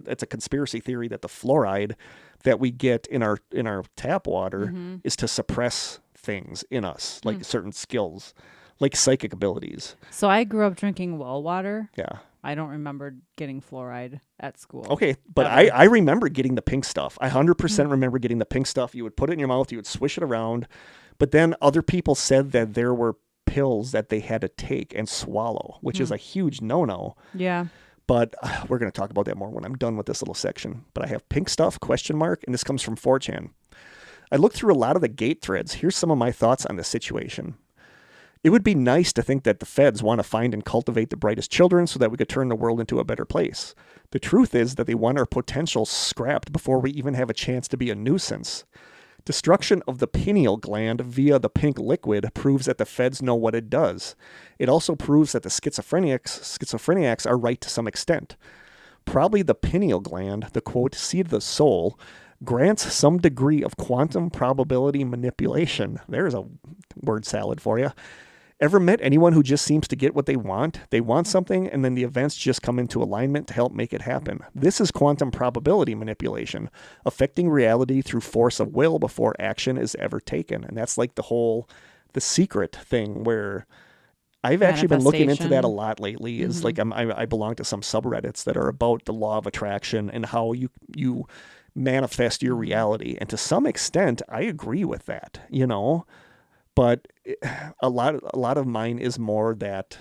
it's a conspiracy theory that the fluoride that we get in our tap water is to suppress things in us, like certain skills, like psychic abilities. So I grew up drinking well water. Yeah. I don't remember getting fluoride at school. Okay, but I remember getting the pink stuff. I 100% remember getting the pink stuff. You would put it in your mouth, you would swish it around, but then other people said that there were pills that they had to take and swallow, which is a huge no-no. Yeah. But we're going to talk about that more when I'm done with this little section. But I have pink stuff, ? And this comes from 4chan. I looked through a lot of the gate threads. Here's some of my thoughts on the situation. It would be nice to think that the feds want to find and cultivate the brightest children so that we could turn the world into a better place. The truth is that they want our potential scrapped before we even have a chance to be a nuisance. Destruction of the pineal gland via the pink liquid proves that the feds know what it does. It also proves that the schizophrenics are right to some extent. Probably the pineal gland, the quote, seed of the soul, grants some degree of quantum probability manipulation. There's a word salad for you. Ever met anyone who just seems to get what they want? They want something, and then the events just come into alignment to help make it happen. This is quantum probability manipulation, affecting reality through force of will before action is ever taken. And that's like the secret thing, where I've actually been looking into that a lot lately. Is like I belong to some subreddits that are about the law of attraction and how you manifest your reality. And to some extent, I agree with that, but a lot of mine is more that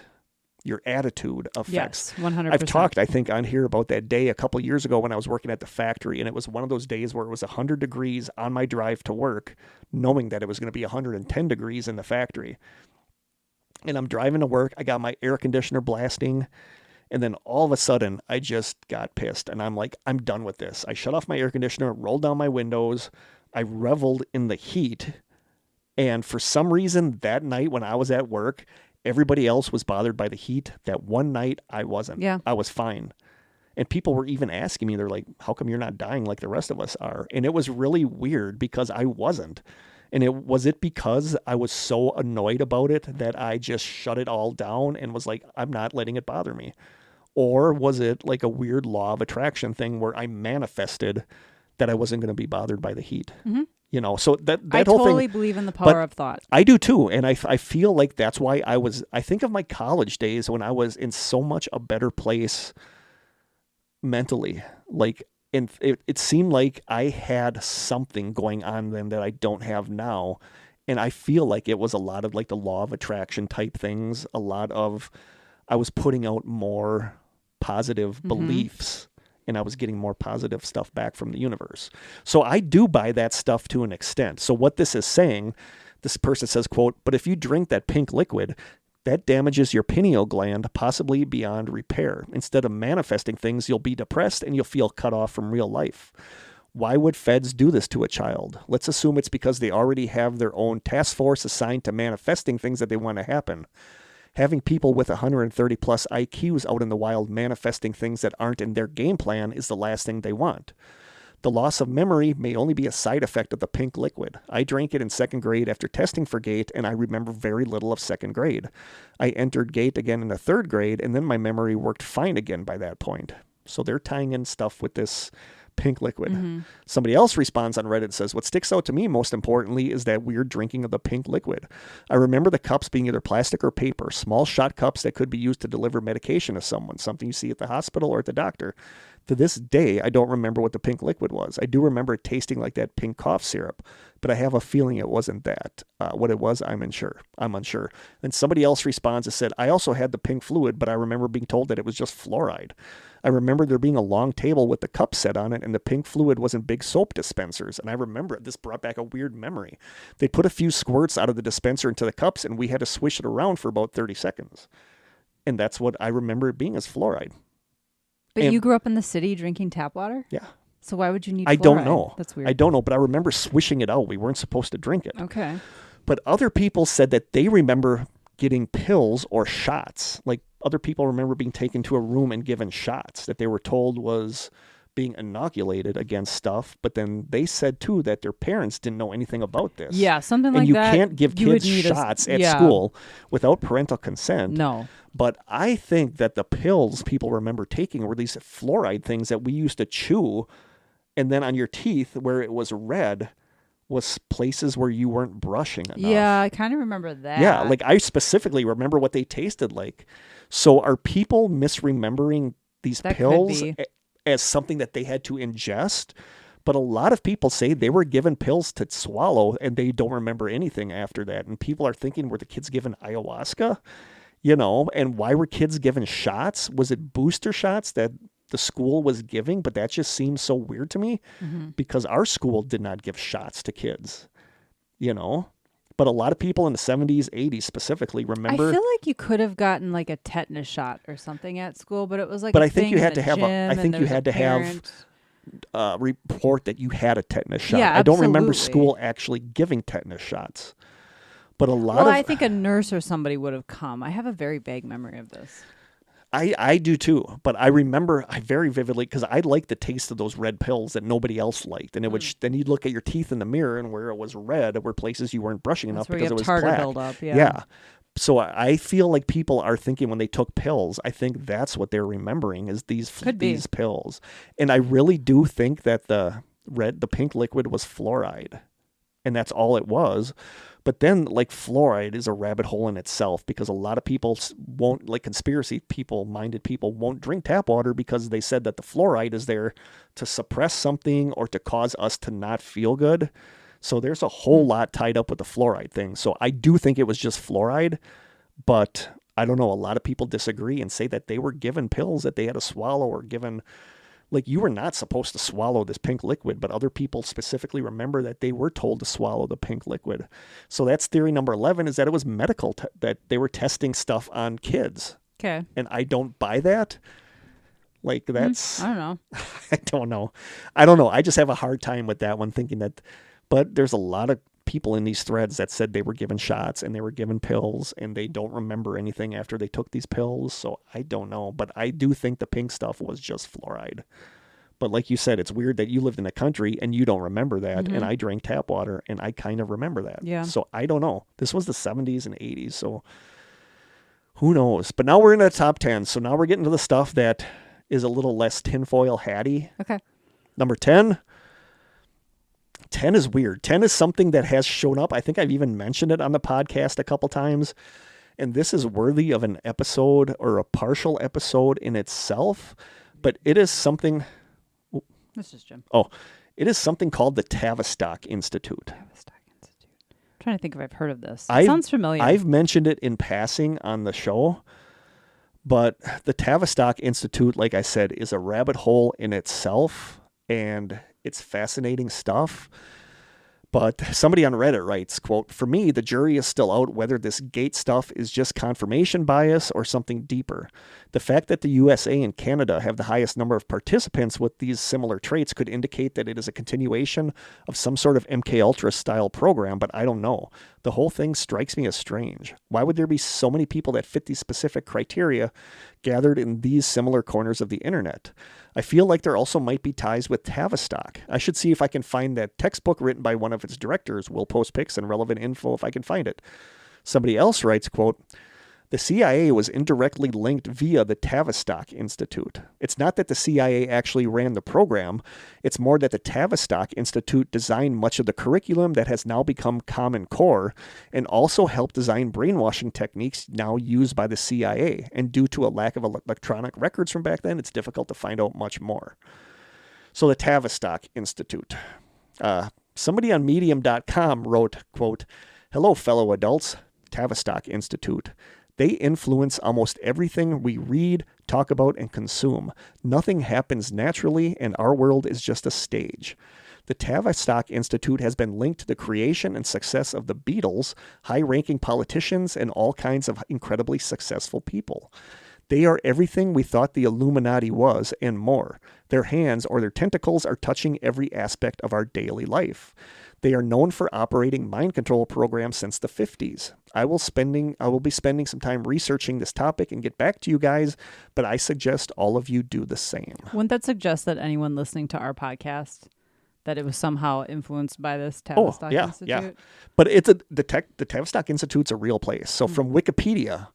your attitude affects. Yes, 100%. I've talked, I think, on here about that day a couple of years ago when I was working at the factory, and it was one of those days where it was 100 degrees on my drive to work, knowing that it was going to be 110 degrees in the factory. And I'm driving to work, I got my air conditioner blasting, and then all of a sudden, I just got pissed, and I'm like, I'm done with this. I shut off my air conditioner, rolled down my windows, I reveled in the heat. And for some reason, that night when I was at work, everybody else was bothered by the heat. That one night, I wasn't. Yeah. I was fine. And people were even asking me, they're like, how come you're not dying like the rest of us are? And it was really weird because I wasn't. And was it because I was so annoyed about it that I just shut it all down and was like, I'm not letting it bother me? Or was it like a weird law of attraction thing where I manifested that I wasn't going to be bothered by the heat? So that I whole thing. I totally believe in the power of thought. I do too. And I feel like that's why I think of my college days when I was in so much a better place mentally. Like, and it seemed like I had something going on then that I don't have now. And I feel like it was a lot of like the law of attraction type things. I was putting out more positive beliefs, and I was getting more positive stuff back from the universe. So I do buy that stuff to an extent. So what this is saying, this person says, quote, but if you drink that pink liquid, that damages your pineal gland, possibly beyond repair. Instead of manifesting things, you'll be depressed and you'll feel cut off from real life. Why would feds do this to a child? Let's assume it's because they already have their own task force assigned to manifesting things that they want to happen. Having people with 130 plus IQs out in the wild manifesting things that aren't in their game plan is the last thing they want. The loss of memory may only be a side effect of the pink liquid. I drank it in second grade after testing for GATE, and I remember very little of second grade. I entered GATE again in the third grade, and then my memory worked fine again by that point. So they're tying in stuff with this pink liquid. Mm-hmm. Somebody else responds on Reddit, says, what sticks out to me most importantly is that weird drinking of the pink liquid. I remember the cups being either plastic or paper, small shot cups that could be used to deliver medication to someone, something you see at the hospital or at the doctor. To this day, I don't remember what the pink liquid was. I do remember it tasting like that pink cough syrup, but I have a feeling it wasn't that. What it was, I'm unsure. Then somebody else responds and said, I also had the pink fluid, but I remember being told that it was just fluoride. I remember there being a long table with the cup set on it, and the pink fluid was in big soap dispensers. And I remember this brought back a weird memory. They'd put a few squirts out of the dispenser into the cups, and we had to swish it around for about 30 seconds. And that's what I remember it being as fluoride. But you grew up in the city drinking tap water? Yeah. So why would you need fluoride? I don't know. That's weird. I don't know, but I remember swishing it out. We weren't supposed to drink it. Okay. But other people said that they remember getting pills or shots. Like other people remember being taken to a room and given shots that they were told was being inoculated against stuff. But then they said too that their parents didn't know anything about this. Yeah, something like that. And you that. can't give kids shots at school without parental consent. No. But I think that the pills people remember taking were these fluoride things that we used to chew. And then on your teeth where it was red was places where you weren't brushing enough. Yeah, I kind of remember that. Yeah, like I specifically remember what they tasted like. So are people misremembering these pills as something that they had to ingest? But a lot of people say they were given pills to swallow and they don't remember anything after that. And people are thinking, were the kids given ayahuasca? You know, and why were kids given shots? Was it booster shots that the school was giving? But that just seems so weird to me because our school did not give shots to kids, you know. But a lot of people in the 70s, 80s specifically remember. I feel like you could have gotten like a tetanus shot or something at school, but it was like. But I think you had to have a report that you had a tetanus shot. Yeah, I don't remember school actually giving tetanus shots. But I think a nurse or somebody would have come. I have a very vague memory of this. I do too, but I remember very vividly because I liked the taste of those red pills that nobody else liked, and it would then you'd look at your teeth in the mirror, and where it was red were places you weren't brushing enough because it was plaque. Buildup, yeah. So I feel like people are thinking when they took pills, I think that's what they're remembering is these pills, and I really do think that the pink liquid was fluoride, and that's all it was. But then, like, fluoride is a rabbit hole in itself because a lot of people won't, like minded people won't drink tap water because they said that the fluoride is there to suppress something or to cause us to not feel good. So there's a whole lot tied up with the fluoride thing. So I do think it was just fluoride, but I don't know. A lot of people disagree and say that they were given pills that they had to swallow or given... Like, you were not supposed to swallow this pink liquid, but other people specifically remember that they were told to swallow the pink liquid. So that's theory number 11, is that it was medical, that they were testing stuff on kids. Okay. And I don't buy that. Like, that's... I don't know. I don't know. I just have a hard time with that one, thinking that... But there's a lot of people in these threads that said they were given shots and they were given pills and they don't remember anything after they took these pills. So I don't know, but I do think the pink stuff was just fluoride. But like you said, it's weird that you lived in a country and you don't remember that. And I drank tap water and I kind of remember that. Yeah. So I don't know. This was the 70s and 80s. So who knows? But now we're in the top 10. So now we're getting to the stuff that is a little less tinfoil hatty. Okay. Number 10. 10 is weird. 10 is something that has shown up. I think I've even mentioned it on the podcast a couple times. And this is worthy of an episode or a partial episode in itself. But it is something... This is Jim. Oh, it is something called the Tavistock Institute. Tavistock Institute. I'm trying to think if I've heard of this. It sounds familiar. I've mentioned it in passing on the show. But the Tavistock Institute, like I said, is a rabbit hole in itself. And... it's fascinating stuff. But somebody on Reddit writes, quote, "For me, the jury is still out whether this gate stuff is just confirmation bias or something deeper. The fact that the USA and Canada have the highest number of participants with these similar traits could indicate that it is a continuation of some sort of MKUltra style program, but I don't know. The whole thing strikes me as strange. Why would there be so many people that fit these specific criteria gathered in these similar corners of the internet? I feel like there also might be ties with Tavistock. I should see if I can find that textbook written by one of its directors. We'll post pics and relevant info if I can find it. Somebody else writes, quote, the CIA was indirectly linked via the Tavistock Institute. It's not that the CIA actually ran the program. It's more that the Tavistock Institute designed much of the curriculum that has now become Common Core and also helped design brainwashing techniques now used by the CIA. And due to a lack of electronic records from back then, it's difficult to find out much more. So the Tavistock Institute. Somebody on Medium.com wrote, quote, hello, fellow adults, Tavistock Institute. They influence almost everything we read, talk about, and consume. Nothing happens naturally, and our world is just a stage. The Tavistock Institute has been linked to the creation and success of the Beatles, high-ranking politicians, and all kinds of incredibly successful people. They are everything we thought the Illuminati was, and more. Their hands or their tentacles are touching every aspect of our daily life. They are known for operating mind control programs since the 50s. I will be spending some time researching this topic and get back to you guys, but I suggest all of you do the same. Wouldn't that suggest that anyone listening to our podcast, that it was somehow influenced by this Tavistock Institute? Yeah. But the Tavistock Institute's a real place. So from Wikipedia,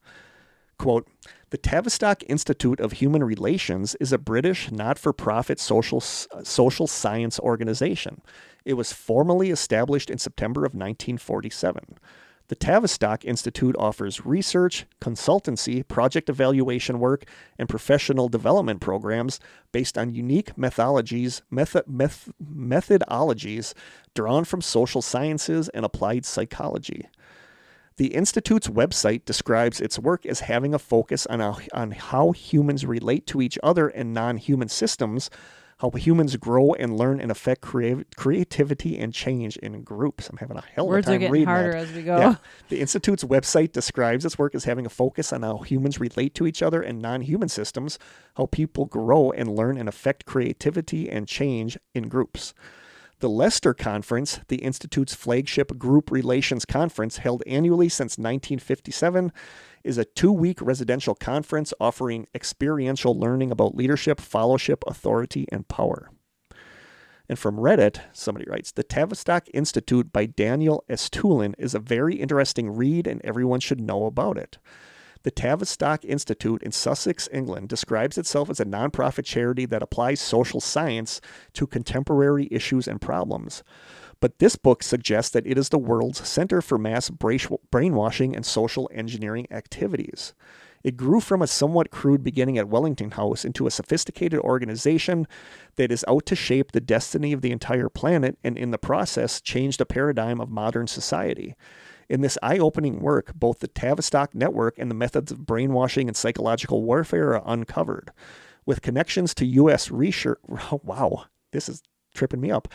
quote, the Tavistock Institute of Human Relations is a British not-for-profit social science organization. It was formally established in September of 1947. The Tavistock Institute offers research, consultancy, project evaluation work, and professional development programs based on unique methodologies drawn from social sciences and applied psychology. The Institute's website describes its work as having a focus on how humans relate to each other and non-human systems, how humans grow and learn and affect creativity and change in groups. I'm having a hell of a time reading that. Words are getting harder as we go. Yeah. The Institute's website describes its work as having a focus on how humans relate to each other and non-human systems, how people grow and learn and affect creativity and change in groups. The Leicester Conference, the Institute's flagship group relations conference held annually since 1957, is a 2-week residential conference offering experiential learning about leadership, fellowship, authority, and power. And from Reddit, somebody writes, the Tavistock Institute by Daniel Estulin is a very interesting read and everyone should know about it. The Tavistock Institute in Sussex, England, describes itself as a nonprofit charity that applies social science to contemporary issues and problems. But this book suggests that it is the world's center for mass brainwashing and social engineering activities. It grew from a somewhat crude beginning at Wellington House into a sophisticated organization that is out to shape the destiny of the entire planet and in the process change the paradigm of modern society. In this eye-opening work, both the Tavistock Network and the methods of brainwashing and psychological warfare are uncovered. With connections to U.S. research... Wow, this is tripping me up.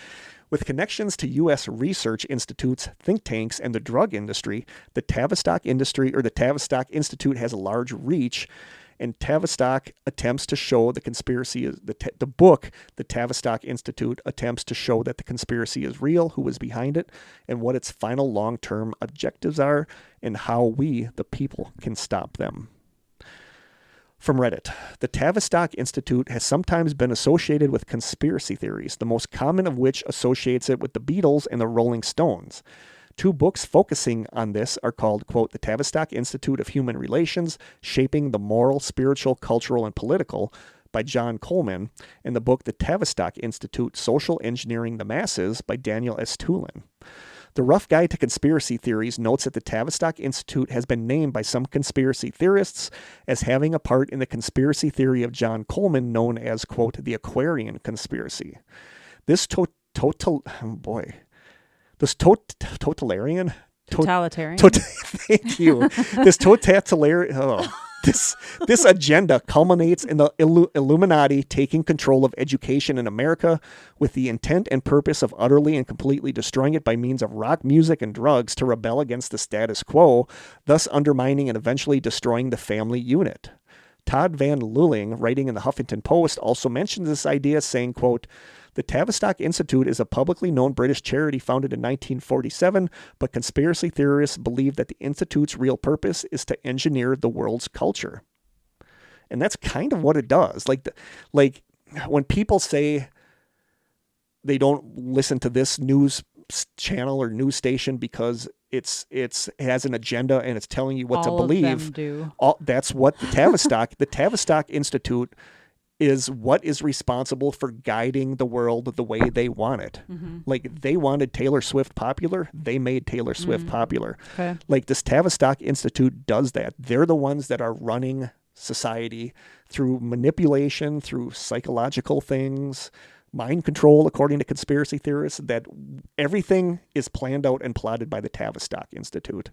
With connections to U.S. research institutes, think tanks, and the drug industry, the Tavistock Institute has a large reach, and Tavistock attempts to show the conspiracy is the book. The Tavistock Institute attempts to show that the conspiracy is real, who is behind it, and what its final long-term objectives are, and how we, the people, can stop them. From Reddit, the Tavistock Institute has sometimes been associated with conspiracy theories, the most common of which associates it with the Beatles and the Rolling Stones. 2 books focusing on this are called, quote, The Tavistock Institute of Human Relations, Shaping the Moral, Spiritual, Cultural, and Political by John Coleman, and the book The Tavistock Institute, Social Engineering the Masses by Daniel Estulin. The Rough Guide to Conspiracy Theories notes that the Tavistock Institute has been named by some conspiracy theorists as having a part in the conspiracy theory of John Coleman known as, quote, the Aquarian Conspiracy. This totalitarian? Thank you. This agenda culminates in the Illuminati taking control of education in America with the intent and purpose of utterly and completely destroying it by means of rock music and drugs to rebel against the status quo, thus undermining and eventually destroying the family unit. Todd Van Lulling, writing in the Huffington Post, also mentions this idea, saying, quote, the Tavistock Institute is a publicly known British charity founded in 1947, but conspiracy theorists believe that the Institute's real purpose is to engineer the world's culture. And that's kind of what it does. when people say they don't listen to this news channel or news station because it has an agenda and it's telling you what all to believe. Of them do. That's what the Tavistock Institute is what is responsible for guiding the world the way they want it. Mm-hmm. Like they wanted Taylor Swift popular, they made Taylor Swift popular. Okay. Like this Tavistock Institute does that. They're the ones that are running society through manipulation, through psychological things, mind control, according to conspiracy theorists, that everything is planned out and plotted by the Tavistock Institute.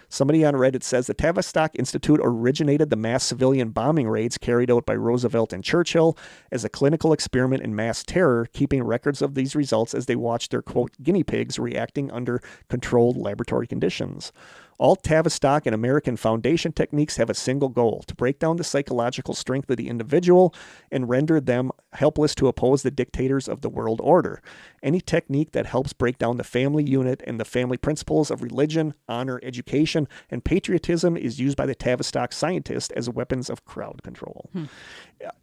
Somebody on Reddit says the Tavistock Institute originated the mass civilian bombing raids carried out by Roosevelt and Churchill as a clinical experiment in mass terror, keeping records of these results as they watched their, quote, guinea pigs reacting under controlled laboratory conditions. All Tavistock and American Foundation techniques have a single goal: to break down the psychological strength of the individual and render them helpless to oppose the dictators of the world order. Any technique that helps break down the family unit and the family principles of religion, honor, education, and patriotism is used by the Tavistock scientists as weapons of crowd control.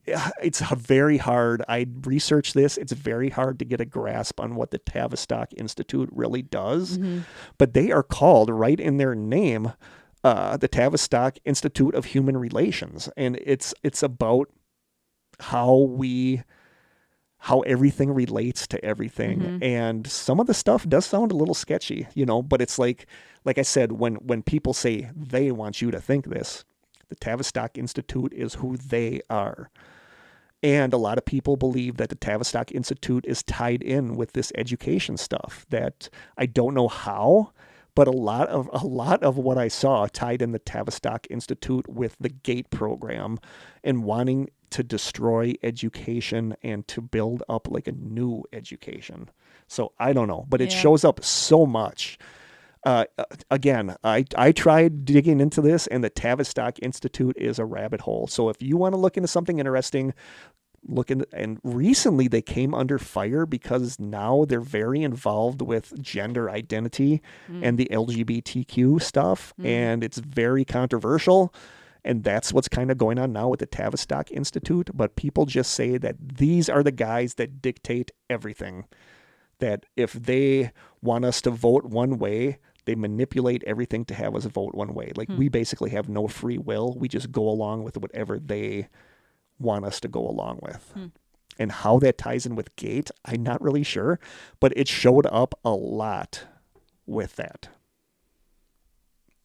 It's very hard. I researched this. It's very hard to get a grasp on what the Tavistock Institute really does. Mm-hmm. But they are called, right in their name, the Tavistock Institute of Human Relations. And it's about how everything relates to everything. Mm-hmm. And some of the stuff does sound a little sketchy, but it's like I said, when people say they want you to think this, the Tavistock Institute is who they are. And a lot of people believe that the Tavistock Institute is tied in with this education stuff that I don't know how, but a lot of what I saw tied in the Tavistock Institute with the GATE program and wanting to destroy education and to build up like a new education. So I don't know, but it shows up so much. Again, I tried digging into this, and the Tavistock Institute is a rabbit hole. So if you want to look into something interesting, and recently they came under fire because now they're very involved with gender identity and the LGBTQ stuff, and it's very controversial. And that's what's kind of going on now with the Tavistock Institute. But people just say that these are the guys that dictate everything. That if they want us to vote one way, they manipulate everything to have us vote one way. Like we basically have no free will. We just go along with whatever they want us to go along with. And how that ties in with GATE, I'm not really sure. But it showed up a lot with that.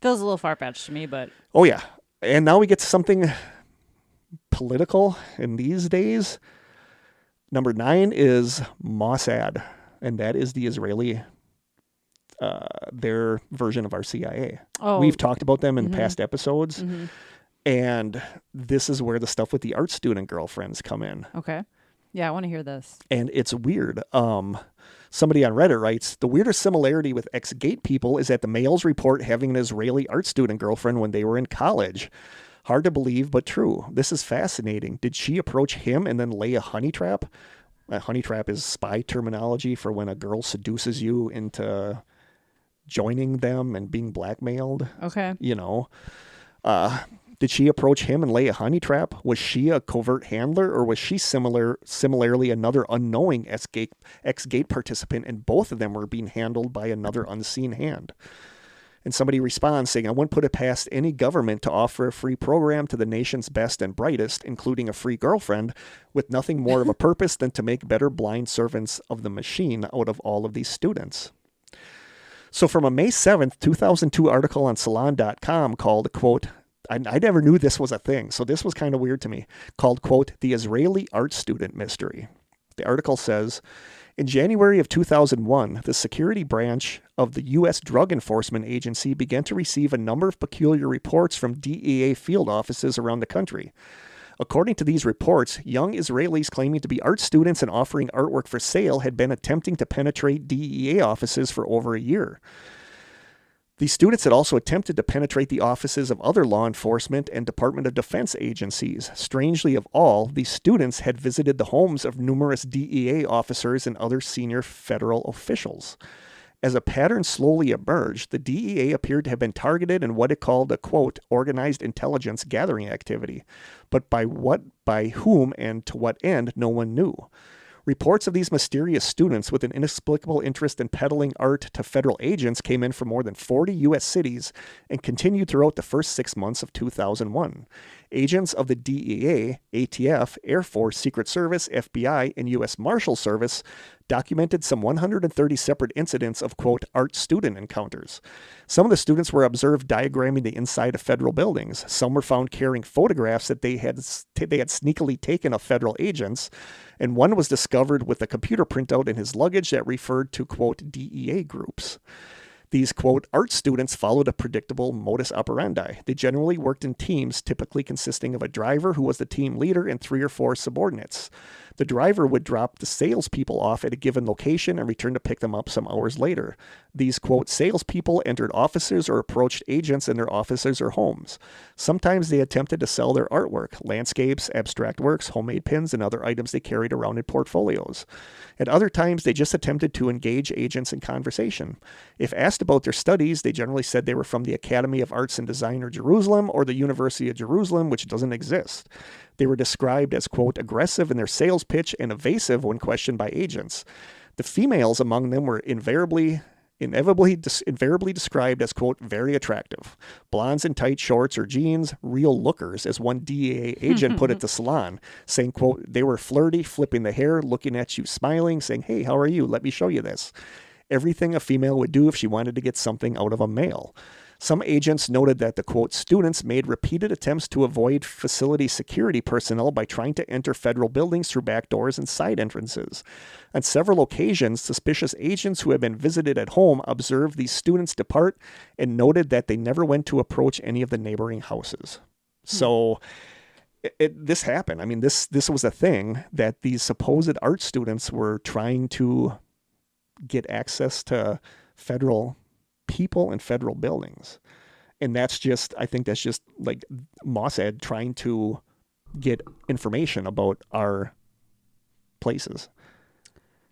Feels a little far-fetched to me, but... Oh, yeah. And now we get to something political in these days. Number 9 is Mossad, and that is the Israeli, their version of our CIA. Oh. We've talked about them in past episodes, and this is where the stuff with the art student girlfriends come in. Okay. Yeah, I want to hear this. And it's weird. Somebody on Reddit writes, the weirdest similarity with ex-GATE people is that the males report having an Israeli art student girlfriend when they were in college. Hard to believe, but true. This is fascinating. Did she approach him and then lay a honey trap? A honey trap is spy terminology for when a girl seduces you into joining them and being blackmailed. Okay. Did she approach him and lay a honey trap? Was she a covert handler, or was she similarly another unknowing ex-GATE participant, and both of them were being handled by another unseen hand? And somebody responds saying, I wouldn't put it past any government to offer a free program to the nation's best and brightest, including a free girlfriend, with nothing more of a purpose than to make better blind servants of the machine out of all of these students. So from a May 7th, 2002 article on Salon.com called, quote, I never knew this was a thing, so this was kind of weird to me, called, quote, The Israeli Art Student Mystery. The article says, in January of 2001, the security branch of the U.S. Drug Enforcement Agency began to receive a number of peculiar reports from DEA field offices around the country. According to these reports, young Israelis claiming to be art students and offering artwork for sale had been attempting to penetrate DEA offices for over a year. These students had also attempted to penetrate the offices of other law enforcement and Department of Defense agencies. Strangely of all, these students had visited the homes of numerous DEA officers and other senior federal officials. As a pattern slowly emerged, the DEA appeared to have been targeted in what it called a, quote, organized intelligence gathering activity. But by whom, and to what end, no one knew. Reports of these mysterious students with an inexplicable interest in peddling art to federal agents came in from more than 40 U.S. cities and continued throughout the first 6 months of 2001. Agents of the DEA, ATF, Air Force, Secret Service, FBI, and U.S. Marshal Service documented some 130 separate incidents of, quote, art student encounters. Some of the students were observed diagramming the inside of federal buildings. Some were found carrying photographs that they had sneakily taken of federal agents, and one was discovered with a computer printout in his luggage that referred to, quote, DEA groups. These, quote, art students followed a predictable modus operandi. They generally worked in teams, typically consisting of a driver who was the team leader and 3 or 4 subordinates. The driver would drop the salespeople off at a given location and return to pick them up some hours later. These, quote, salespeople entered offices or approached agents in their offices or homes. Sometimes they attempted to sell their artwork, landscapes, abstract works, homemade pins, and other items they carried around in portfolios. At other times, they just attempted to engage agents in conversation. If asked about their studies, they generally said they were from the Academy of Arts and Design or Jerusalem or the University of Jerusalem, which doesn't exist. They were described as, quote, aggressive in their sales pitch and evasive when questioned by agents. The females among them were invariably described as, quote, very attractive. Blondes in tight shorts or jeans, real lookers, as one DEA agent put it to Salon, saying, quote, they were flirty, flipping the hair, looking at you, smiling, saying, hey, how are you? Let me show you this. Everything a female would do if she wanted to get something out of a male. Some agents noted that the, quote, students made repeated attempts to avoid facility security personnel by trying to enter federal buildings through back doors and side entrances. On several occasions, suspicious agents who had been visited at home observed these students depart and noted that they never went to approach any of the neighboring houses. So this happened. I mean, this was a thing that these supposed art students were trying to get access to federal people and federal buildings. And I think that's just like Mossad trying to get information about our places.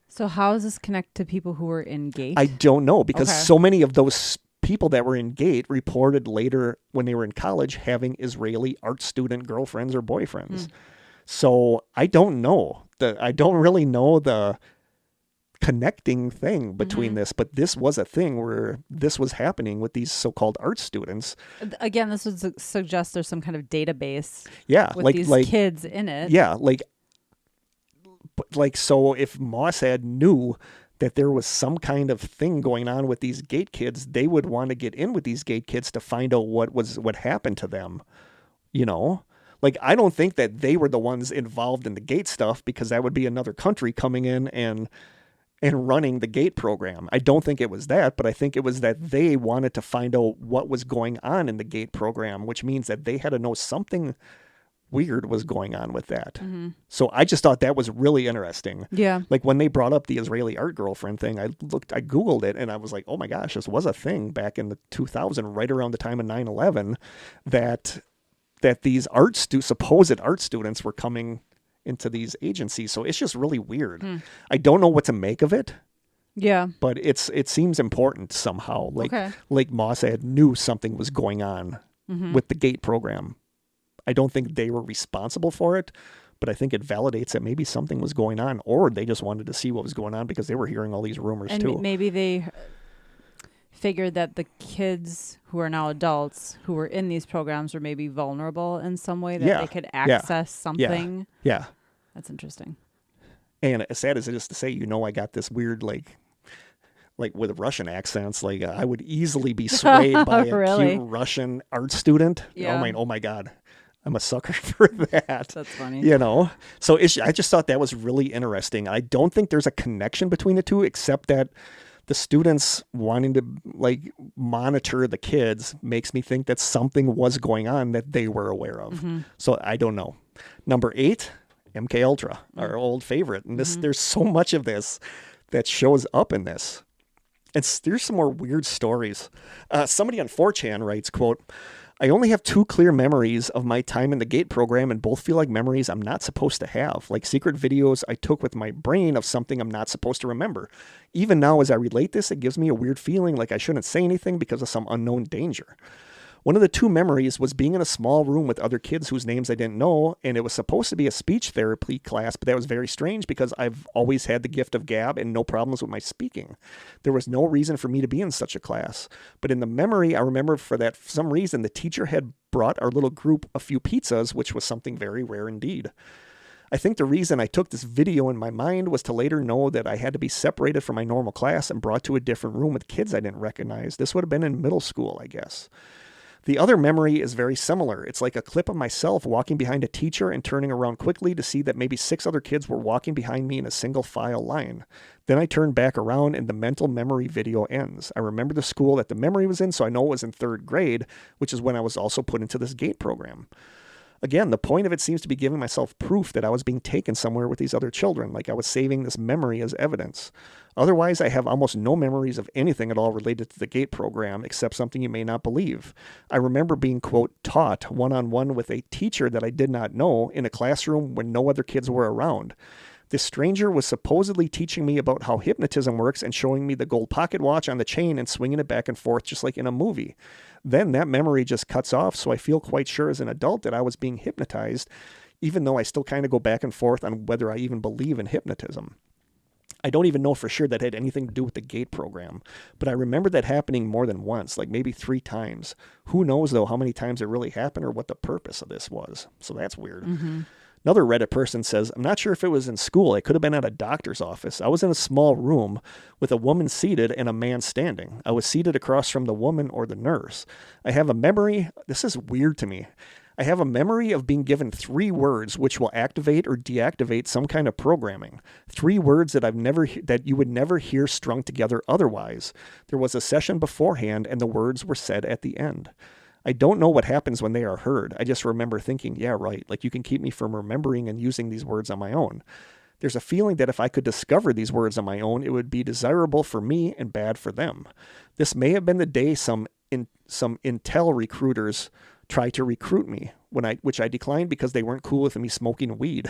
So how does this connect to people who were in GATE? I don't know, because so many of those people that were in GATE reported later when they were in college having Israeli art student girlfriends or boyfriends. So I don't know. I don't really know the connecting thing between this, but this was a thing where this was happening with these so-called art students. Again, this would suggest there's some kind of database with these kids in it. Yeah, so if Mossad knew that there was some kind of thing going on with these GATE kids, they would want to get in with these GATE kids to find out what happened to them, you know? Like, I don't think that they were the ones involved in the GATE stuff, because that would be another country coming in and running the GATE program. I don't think it was that, but I think it was that they wanted to find out what was going on in the GATE program, which means that they had to know something weird was going on with that. So I just thought that was really interesting. Yeah. Like when they brought up the Israeli art girlfriend thing, I Googled it and I was like, oh my gosh, this was a thing back in the 2000, right around the time of 9/11, that these supposed art students were coming into these agencies. So it's just really weird. I don't know what to make of it. Yeah. But it seems important somehow. Like Mossad knew something was going on with the GATE program. I don't think they were responsible for it, but I think it validates that maybe something was going on, or they just wanted to see what was going on because they were hearing all these rumors too. And maybe they figured that the kids who are now adults who were in these programs were maybe vulnerable in some way, that they could access something. Yeah. That's interesting. And as sad as it is to say, I got this weird, like with Russian accents, like I would easily be swayed by a cute Russian art student. Yeah. Oh my God. I'm a sucker for that. That's funny. So I just thought that was really interesting. I don't think there's a connection between the two, except that the students wanting to monitor the kids makes me think that something was going on that they were aware of. So I don't know. Number 8, MK Ultra, our old favorite. And there's so much of this that shows up in this. There's some more weird stories. Somebody on 4chan writes, quote, I only have 2 clear memories of my time in the GATE program, and both feel like memories I'm not supposed to have, like secret videos I took with my brain of something I'm not supposed to remember. Even now, as I relate this, it gives me a weird feeling like I shouldn't say anything because of some unknown danger. One of the 2 memories was being in a small room with other kids whose names I didn't know, and it was supposed to be a speech therapy class, but that was very strange because I've always had the gift of gab and no problems with my speaking. There was no reason for me to be in such a class. But in the memory, I remember for some reason, the teacher had brought our little group a few pizzas, which was something very rare indeed. I think the reason I took this video in my mind was to later know that I had to be separated from my normal class and brought to a different room with kids I didn't recognize. This would have been in middle school, I guess. The other memory is very similar. It's like a clip of myself walking behind a teacher and turning around quickly to see that maybe 6 other kids were walking behind me in a single file line. Then I turn back around and the mental memory video ends. I remember the school that the memory was in, so I know it was in 3rd grade, which is when I was also put into this GATE program. Again, the point of it seems to be giving myself proof that I was being taken somewhere with these other children, like I was saving this memory as evidence. Otherwise, I have almost no memories of anything at all related to the GATE program, except something you may not believe. I remember being, quote, taught one-on-one with a teacher that I did not know in a classroom when no other kids were around. This stranger was supposedly teaching me about how hypnotism works and showing me the gold pocket watch on the chain and swinging it back and forth just like in a movie. Then that memory just cuts off, so I feel quite sure as an adult that I was being hypnotized, even though I still kind of go back and forth on whether I even believe in hypnotism. I don't even know for sure that had anything to do with the GATE program, but I remember that happening more than once, like maybe 3 times. Who knows, though, how many times it really happened or what the purpose of this was. So that's weird. Mm-hmm. Another Reddit person says, I'm not sure if it was in school. It could have been at a doctor's office. I was in a small room with a woman seated and a man standing. I was seated across from the woman or the nurse. I have a memory. This is weird to me. I have a memory of being given 3 words which will activate or deactivate some kind of programming. 3 words that you would never hear strung together otherwise. There was a session beforehand and the words were said at the end. I don't know what happens when they are heard. I just remember thinking, yeah, right, like you can keep me from remembering and using these words on my own. There's a feeling that if I could discover these words on my own, it would be desirable for me and bad for them. This may have been the day some intel recruiters tried to recruit me, which I declined because they weren't cool with me smoking weed.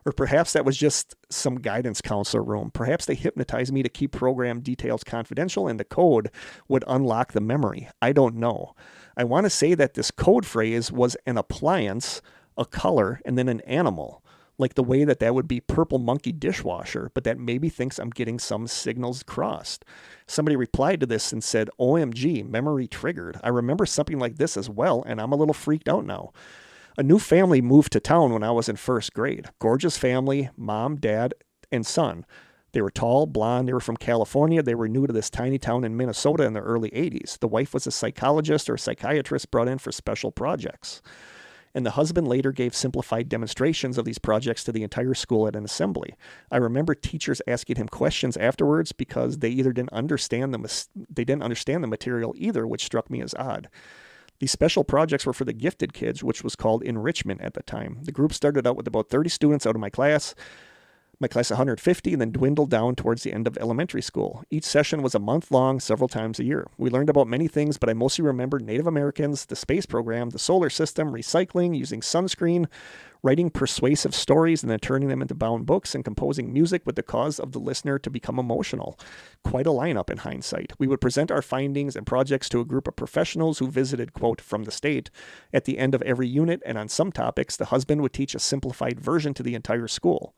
Or perhaps that was just some guidance counselor room. Perhaps they hypnotized me to keep program details confidential and the code would unlock the memory. I don't know. I want to say that this code phrase was an appliance, a color, and then an animal, like the way that would be purple monkey dishwasher, but that maybe thinks I'm getting some signals crossed. Somebody replied to this and said, OMG, memory triggered. I remember something like this as well, and I'm a little freaked out now. A new family moved to town when I was in 1st grade. Gorgeous family, mom, dad, and son. They were tall, blonde, they were from California, they were new to this tiny town in Minnesota in the early 80s. The wife was a psychologist or psychiatrist brought in for special projects. And the husband later gave simplified demonstrations of these projects to the entire school at an assembly. I remember teachers asking him questions afterwards because they either didn't understand the material either, which struck me as odd. These special projects were for the gifted kids, which was called enrichment at the time. The group started out with about 30 students out of my class 150, and then dwindled down towards the end of elementary school. Each session was a month long, several times a year. We learned about many things, but I mostly remember Native Americans, the space program, the solar system, recycling, using sunscreen, writing persuasive stories and then turning them into bound books, and composing music with the cause of the listener to become emotional. Quite a lineup in hindsight. We would present our findings and projects to a group of professionals who visited, quote, from the state at the end of every unit, and on some topics, the husband would teach a simplified version to the entire school.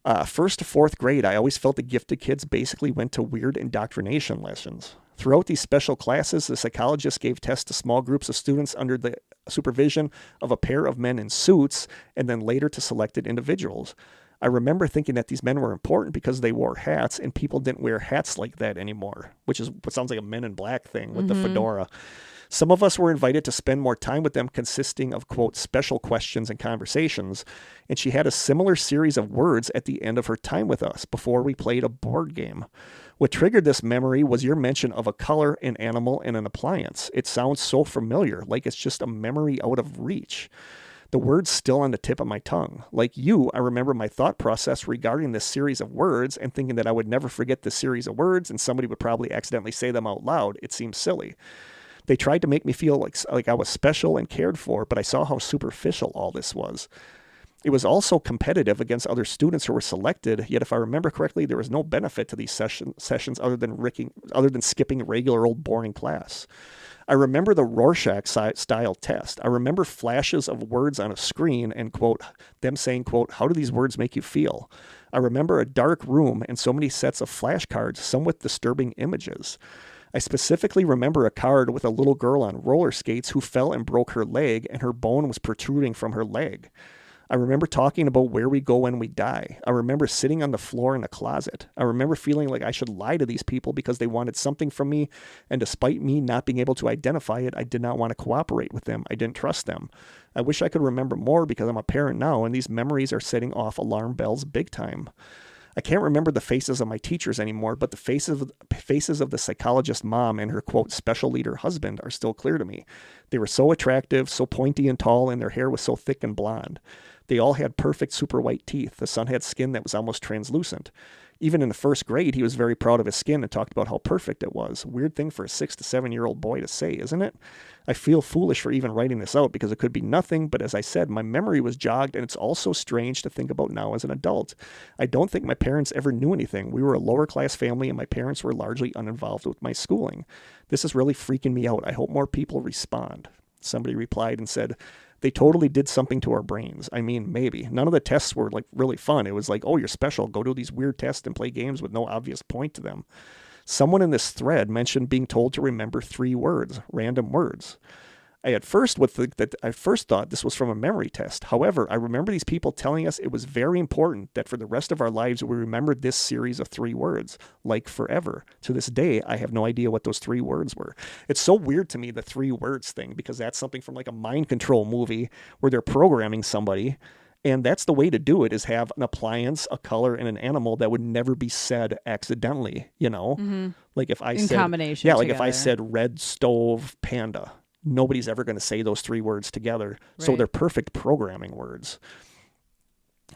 1st to 4th grade, I always felt the gifted kids basically went to weird indoctrination lessons. Throughout these special classes, the psychologist gave tests to small groups of students under the supervision of a pair of men in suits, and then later to selected individuals. I remember thinking that these men were important because they wore hats, and people didn't wear hats like that anymore, which is what sounds like a Men in Black thing with the fedora. Some of us were invited to spend more time with them, consisting of, quote, special questions and conversations, and she had a similar series of words at the end of her time with us before we played a board game. What triggered this memory was your mention of a color, an animal, and an appliance. It sounds so familiar, like it's just a memory out of reach. The word's still on the tip of my tongue. Like you, I remember my thought process regarding this series of words and thinking that I would never forget this series of words and somebody would probably accidentally say them out loud. It seems silly. They tried to make me feel like I was special and cared for, but I saw how superficial all this was. It was also competitive against other students who were selected, yet if I remember correctly, there was no benefit to these sessions other than skipping regular old boring class. I remember the Rorschach-style test. I remember flashes of words on a screen and, quote, them saying, quote, how do these words make you feel? I remember a dark room and so many sets of flashcards, some with disturbing images. I specifically remember a card with a little girl on roller skates who fell and broke her leg, and her bone was protruding from her leg. I remember talking about where we go when we die. I remember sitting on the floor in a closet. I remember feeling like I should lie to these people because they wanted something from me, and despite me not being able to identify it, I did not want to cooperate with them. I didn't trust them. I wish I could remember more because I'm a parent now, and these memories are setting off alarm bells big time. I can't remember the faces of my teachers anymore, but the faces of the psychologist mom and her, quote, special leader husband are still clear to me. They were so attractive, so pointy and tall, and their hair was so thick and blonde. They all had perfect super white teeth. The son had skin that was almost translucent. Even in the first grade, he was very proud of his skin and talked about how perfect it was. Weird thing for a 6 to 7 year old boy to say, isn't it? I feel foolish for even writing this out because it could be nothing, but as I said, my memory was jogged, and it's also strange to think about now as an adult. I don't think my parents ever knew anything. We were a lower class family, and my parents were largely uninvolved with my schooling. This is really freaking me out. I hope more people respond. Somebody replied and said, they totally did something to our brains. I mean, maybe. None of the tests were like really fun. It was like, oh, you're special. Go do these weird tests and play games with no obvious point to them. Someone in this thread mentioned being told to remember 3 words, random words. I first thought this was from a memory test. However, I remember these people telling us it was very important that for the rest of our lives we remembered this series of 3 words, like forever. To this day, I have no idea what those 3 words were. It's so weird to me, the 3 words thing, because that's something from like a mind control movie where they're programming somebody. And that's the way to do it, is have an appliance, a color, and an animal that would never be said accidentally, you know? Mm-hmm. Like if I said... In combination Yeah, like together. if I said red stove panda, nobody's ever going to say those 3 words together. Right. So they're perfect programming words.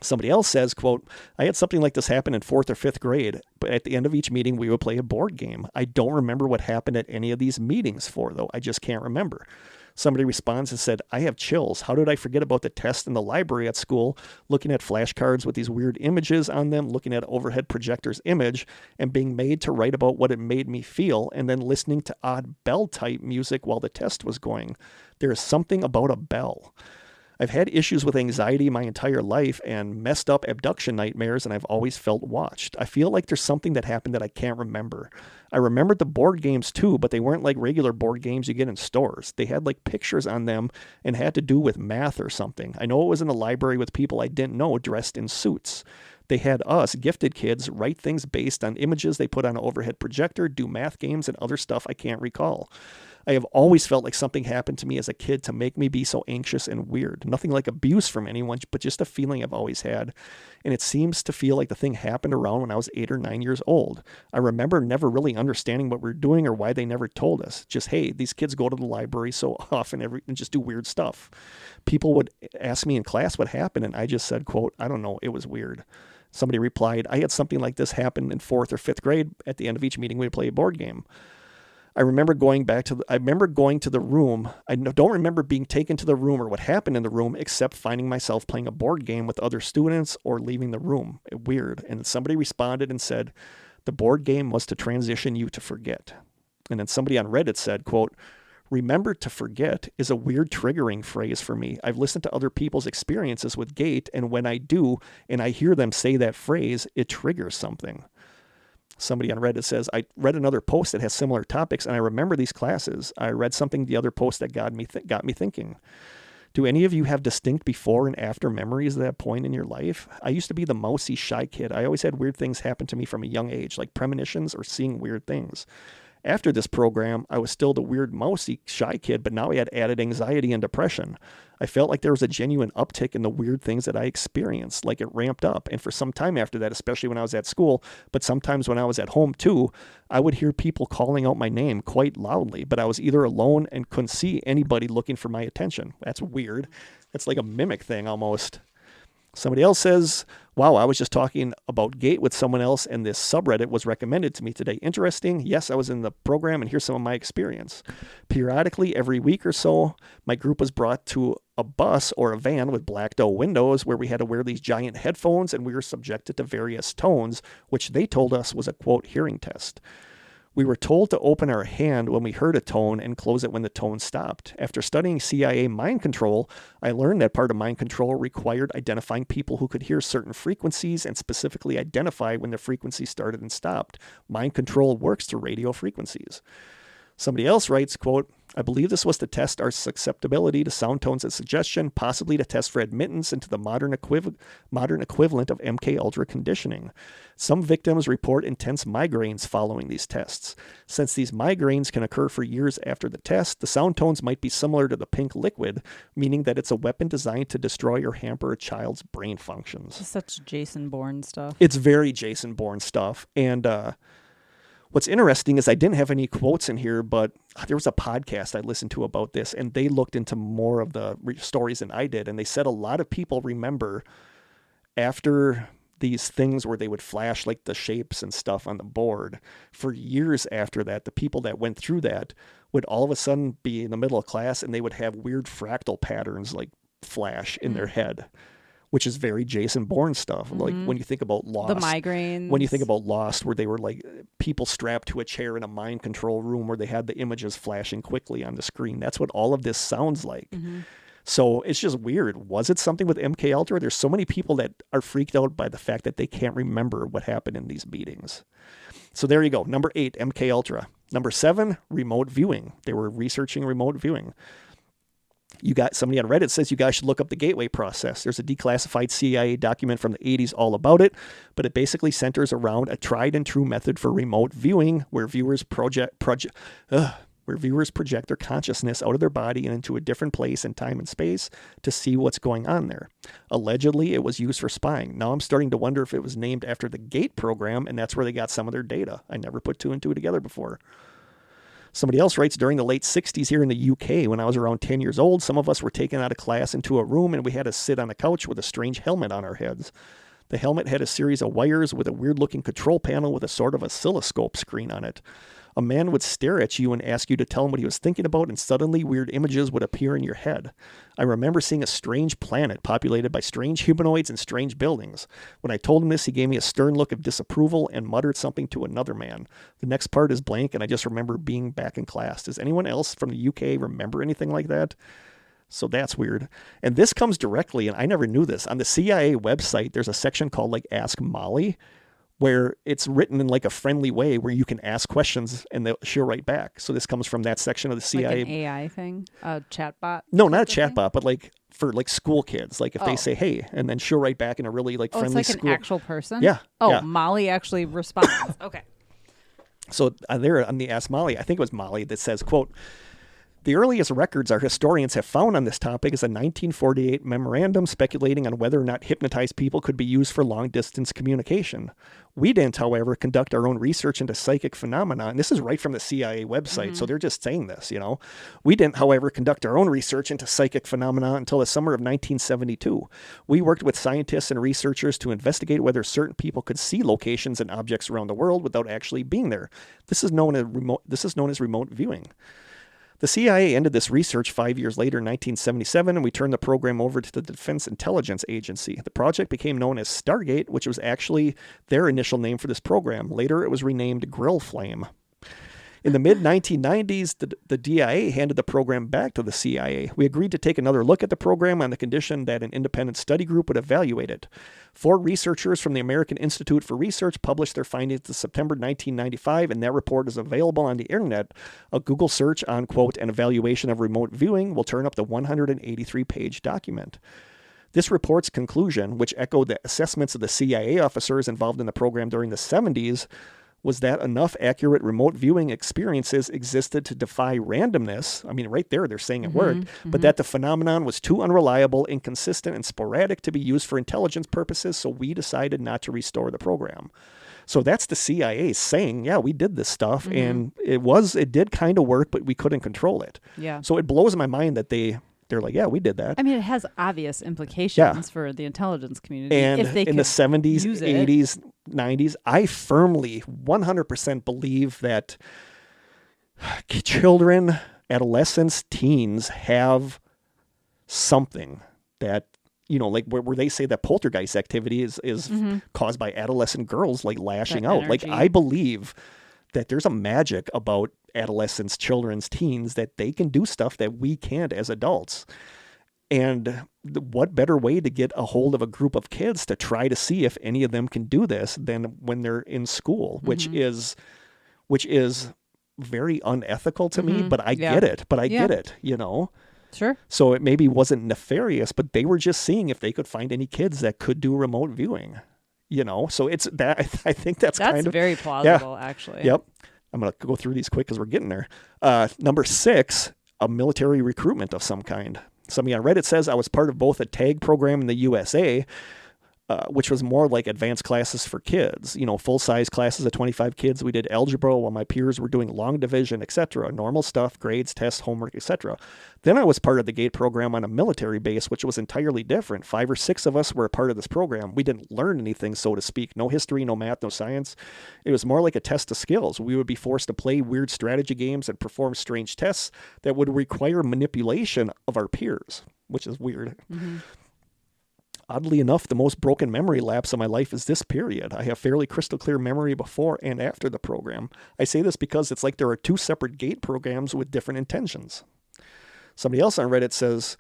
Somebody else says, quote, I had something like this happen in 4th or 5th grade, but at the end of each meeting, we would play a board game. I don't remember what happened at any of these meetings though. I just can't remember. Somebody responds and said, I have chills. How did I forget about the test in the library at school, looking at flashcards with these weird images on them, looking at overhead projector's image, and being made to write about what it made me feel, and then listening to odd bell-type music while the test was going. There is something about a bell. I've had issues with anxiety my entire life and messed up abduction nightmares, and I've always felt watched. I feel like there's something that happened that I can't remember. I remembered the board games too, but they weren't like regular board games you get in stores. They had like pictures on them and had to do with math or something. I know it was in the library with people I didn't know dressed in suits. They had us, gifted kids, write things based on images they put on an overhead projector, do math games, and other stuff I can't recall. I have always felt like something happened to me as a kid to make me be so anxious and weird. Nothing like abuse from anyone, but just a feeling I've always had. And it seems to feel like the thing happened around when I was 8 or 9 years old. I remember never really understanding what we were doing or why they never told us. Just, hey, these kids go to the library so often and just do weird stuff. People would ask me in class what happened, and I just said, quote, I don't know, it was weird. Somebody replied, I had something like this happen in 4th or 5th grade. At the end of each meeting, we'd play a board game. I remember going to the room. I don't remember being taken to the room or what happened in the room, except finding myself playing a board game with other students or leaving the room. Weird. And somebody responded and said, the board game was to transition you to forget. And then somebody on Reddit said, quote, remember to forget is a weird triggering phrase for me. I've listened to other people's experiences with gate, and when I do, and I hear them say that phrase, it triggers something. Somebody on Reddit says, I read another post that has similar topics, and I remember these classes. I read something the other post that got me thinking. Do any of you have distinct before and after memories of that point in your life? I used to be the mousy, shy kid. I always had weird things happen to me from a young age, like premonitions or seeing weird things. After this program, I was still the weird, mousy, shy kid, but now I had added anxiety and depression. I felt like there was a genuine uptick in the weird things that I experienced, like it ramped up. And for some time after that, especially when I was at school, but sometimes when I was at home too, I would hear people calling out my name quite loudly, but I was either alone and couldn't see anybody looking for my attention. That's weird. That's like a mimic thing almost. Somebody else says, wow, I was just talking about GATE with someone else and this subreddit was recommended to me today. Interesting. Yes, I was in the program and here's some of my experience. Periodically, every week or so, my group was brought to a bus or a van with blacked out windows where we had to wear these giant headphones and we were subjected to various tones, which they told us was a, quote, hearing test. We were told to open our hand when we heard a tone and close it when the tone stopped. After studying CIA mind control, I learned that part of mind control required identifying people who could hear certain frequencies and specifically identify when the frequency started and stopped. Mind control works through radio frequencies. Somebody else writes, quote, I believe this was to test our susceptibility to sound tones and suggestion, possibly to test for admittance into the modern equivalent of MKUltra conditioning. Some victims report intense migraines following these tests. Since these migraines can occur for years after the test, the sound tones might be similar to the pink liquid, meaning that it's a weapon designed to destroy or hamper a child's brain functions. This is such Jason Bourne stuff. It's very Jason Bourne stuff. And what's interesting is I didn't have any quotes in here, but there was a podcast I listened to about this, and they looked into more of the stories than I did. And they said a lot of people remember after these things where they would flash like the shapes and stuff on the board for years after that, the people that went through that would all of a sudden be in the middle of class and they would have weird fractal patterns like flash in their head, which is very Jason Bourne stuff. Like when you think about Lost. The migraines. When you think about Lost, where they were like people strapped to a chair in a mind control room where they had the images flashing quickly on the screen. That's what all of this sounds like. So it's just weird. Was it something with MKUltra? There's so many people that are freaked out by the fact that they can't remember what happened in these meetings. So there you go. Number 8, MKUltra. Number 7, remote viewing. They were researching remote viewing. You got somebody on Reddit says you guys should look up the gateway process. There's a declassified CIA document from the 80s all about it, but it basically centers around a tried and true method for remote viewing where viewers project their consciousness out of their body and into a different place in time and space to see what's going on there. Allegedly, it was used for spying. Now I'm starting to wonder if it was named after the GATE program, and that's where they got some of their data. I never put 2 and 2 together before. Somebody else writes, during the late 60s here in the UK, when I was around 10 years old, some of us were taken out of class into a room and we had to sit on a couch with a strange helmet on our heads. The helmet had a series of wires with a weird-looking control panel with a sort of oscilloscope screen on it. A man would stare at you and ask you to tell him what he was thinking about, and suddenly weird images would appear in your head. I remember seeing a strange planet populated by strange humanoids and strange buildings. When I told him this, he gave me a stern look of disapproval and muttered something to another man. The next part is blank, and I just remember being back in class. Does anyone else from the UK remember anything like that? So that's weird. And this comes directly, and I never knew this. On the CIA website, there's a section called like Ask Molly, where it's written in like a friendly way where you can ask questions and she'll write back. So this comes from that section of the CIA. Like an AI thing? A chatbot? No, not a chatbot, but like for like school kids. Like if they say, hey, and then she'll write back in a really like friendly it's like school. an actual person? Yeah. Oh, yeah. Molly actually responds. Okay. So there on the Ask Molly, I think it was Molly that says, quote, the earliest records our historians have found on this topic is a 1948 memorandum speculating on whether or not hypnotized people could be used for long-distance communication. We didn't, however, conduct our own research into psychic phenomena, and this is right from the CIA website, so they're just saying this, you know. We didn't, however, conduct our own research into psychic phenomena until the summer of 1972. We worked with scientists and researchers to investigate whether certain people could see locations and objects around the world without actually being there. This is known as remote viewing. The CIA ended this research 5 years later in 1977, and we turned the program over to the Defense Intelligence Agency. The project became known as Stargate, which was actually their initial name for this program. Later, it was renamed Grill Flame. In the mid-1990s, the DIA handed the program back to the CIA. We agreed to take another look at the program on the condition that an independent study group would evaluate it. 4 researchers from the American Institute for Research published their findings in September 1995, and that report is available on the internet. A Google search on, quote, an evaluation of remote viewing will turn up the 183-page document. This report's conclusion, which echoed the assessments of the CIA officers involved in the program during the 70s, was that enough accurate remote viewing experiences existed to defy randomness. I mean, right there, they're saying it worked, but that the phenomenon was too unreliable, inconsistent, and sporadic to be used for intelligence purposes, so we decided not to restore the program. So that's the CIA saying, yeah, we did this stuff, and it did kind of work, but we couldn't control it. Yeah. So it blows my mind that they They're like, yeah, we did that. I mean, it has obvious implications for the intelligence community. And if they in the 70s, 80s, 90s, I firmly 100% believe that children, adolescents, teens have something that, like where they say that poltergeist activity is caused by adolescent girls like lashing out. Like, I believe that there's a magic about adolescents, children's, teens, that they can do stuff that we can't as adults. And what better way to get a hold of a group of kids to try to see if any of them can do this than when they're in school, which is very unethical to me, but I get it. Get it, Sure. So it maybe wasn't nefarious, but they were just seeing if they could find any kids that could do remote viewing, So it's that, I think that's kind of very plausible, actually. Yep. I'm going to go through these quick because we're getting there. Number 6, a military recruitment of some kind. Somebody on Reddit says, I was part of both a tag program in the USA, which was more like advanced classes for kids, full-size classes of 25 kids. We did algebra while my peers were doing long division, etc., normal stuff, grades, tests, homework, etc. Then I was part of the GATE program on a military base, which was entirely different. 5 or 6 of us were a part of this program. We didn't learn anything, so to speak. No history, no math, no science. It was more like a test of skills. We would be forced to play weird strategy games and perform strange tests that would require manipulation of our peers, which is weird. Mm-hmm. Oddly enough, the most broken memory lapse of my life is this period. I have fairly crystal clear memory before and after the program. I say this because it's like there are 2 separate GATE programs with different intentions. Somebody else on Reddit says,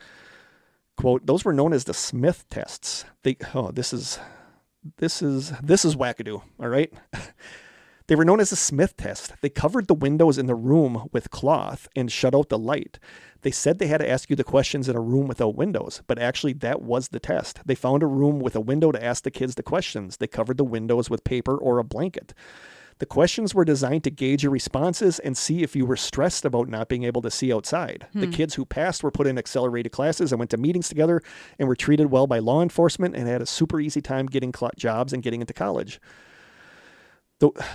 quote, those were known as the Smith tests. This is wackadoo, all right? They were known as the Smith test. They covered the windows in the room with cloth and shut out the light. They said they had to ask you the questions in a room without windows, but actually that was the test. They found a room with a window to ask the kids the questions. They covered the windows with paper or a blanket. The questions were designed to gauge your responses and see if you were stressed about not being able to see outside. The kids who passed were put in accelerated classes and went to meetings together and were treated well by law enforcement and had a super easy time getting jobs and getting into college.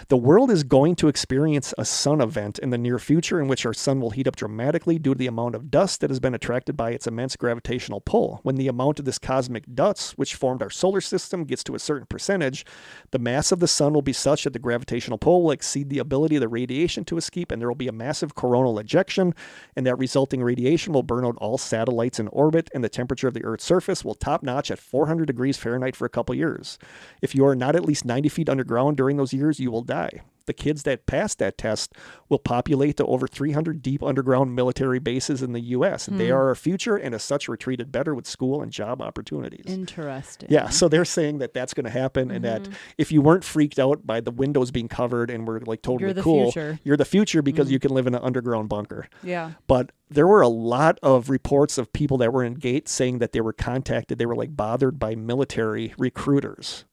The world is going to experience a sun event in the near future in which our sun will heat up dramatically due to the amount of dust that has been attracted by its immense gravitational pull. When the amount of this cosmic dust, which formed our solar system, gets to a certain percentage, the mass of the sun will be such that the gravitational pull will exceed the ability of the radiation to escape, and there will be a massive coronal ejection, and that resulting radiation will burn out all satellites in orbit, and the temperature of the Earth's surface will top notch at 400 degrees Fahrenheit for a couple years. If you are not at least 90 feet underground during those years, you will die. The kids that pass that test will populate the over 300 deep underground military bases in the U.S. They are our future, and as such, we're treated better with school and job opportunities. Interesting. Yeah, so they're saying that that's going to happen, and that if you weren't freaked out by the windows being covered and were like totally cool, you're the future because you can live in an underground bunker. Yeah. But there were a lot of reports of people that were in GATE saying that they were contacted, they were like bothered by military recruiters,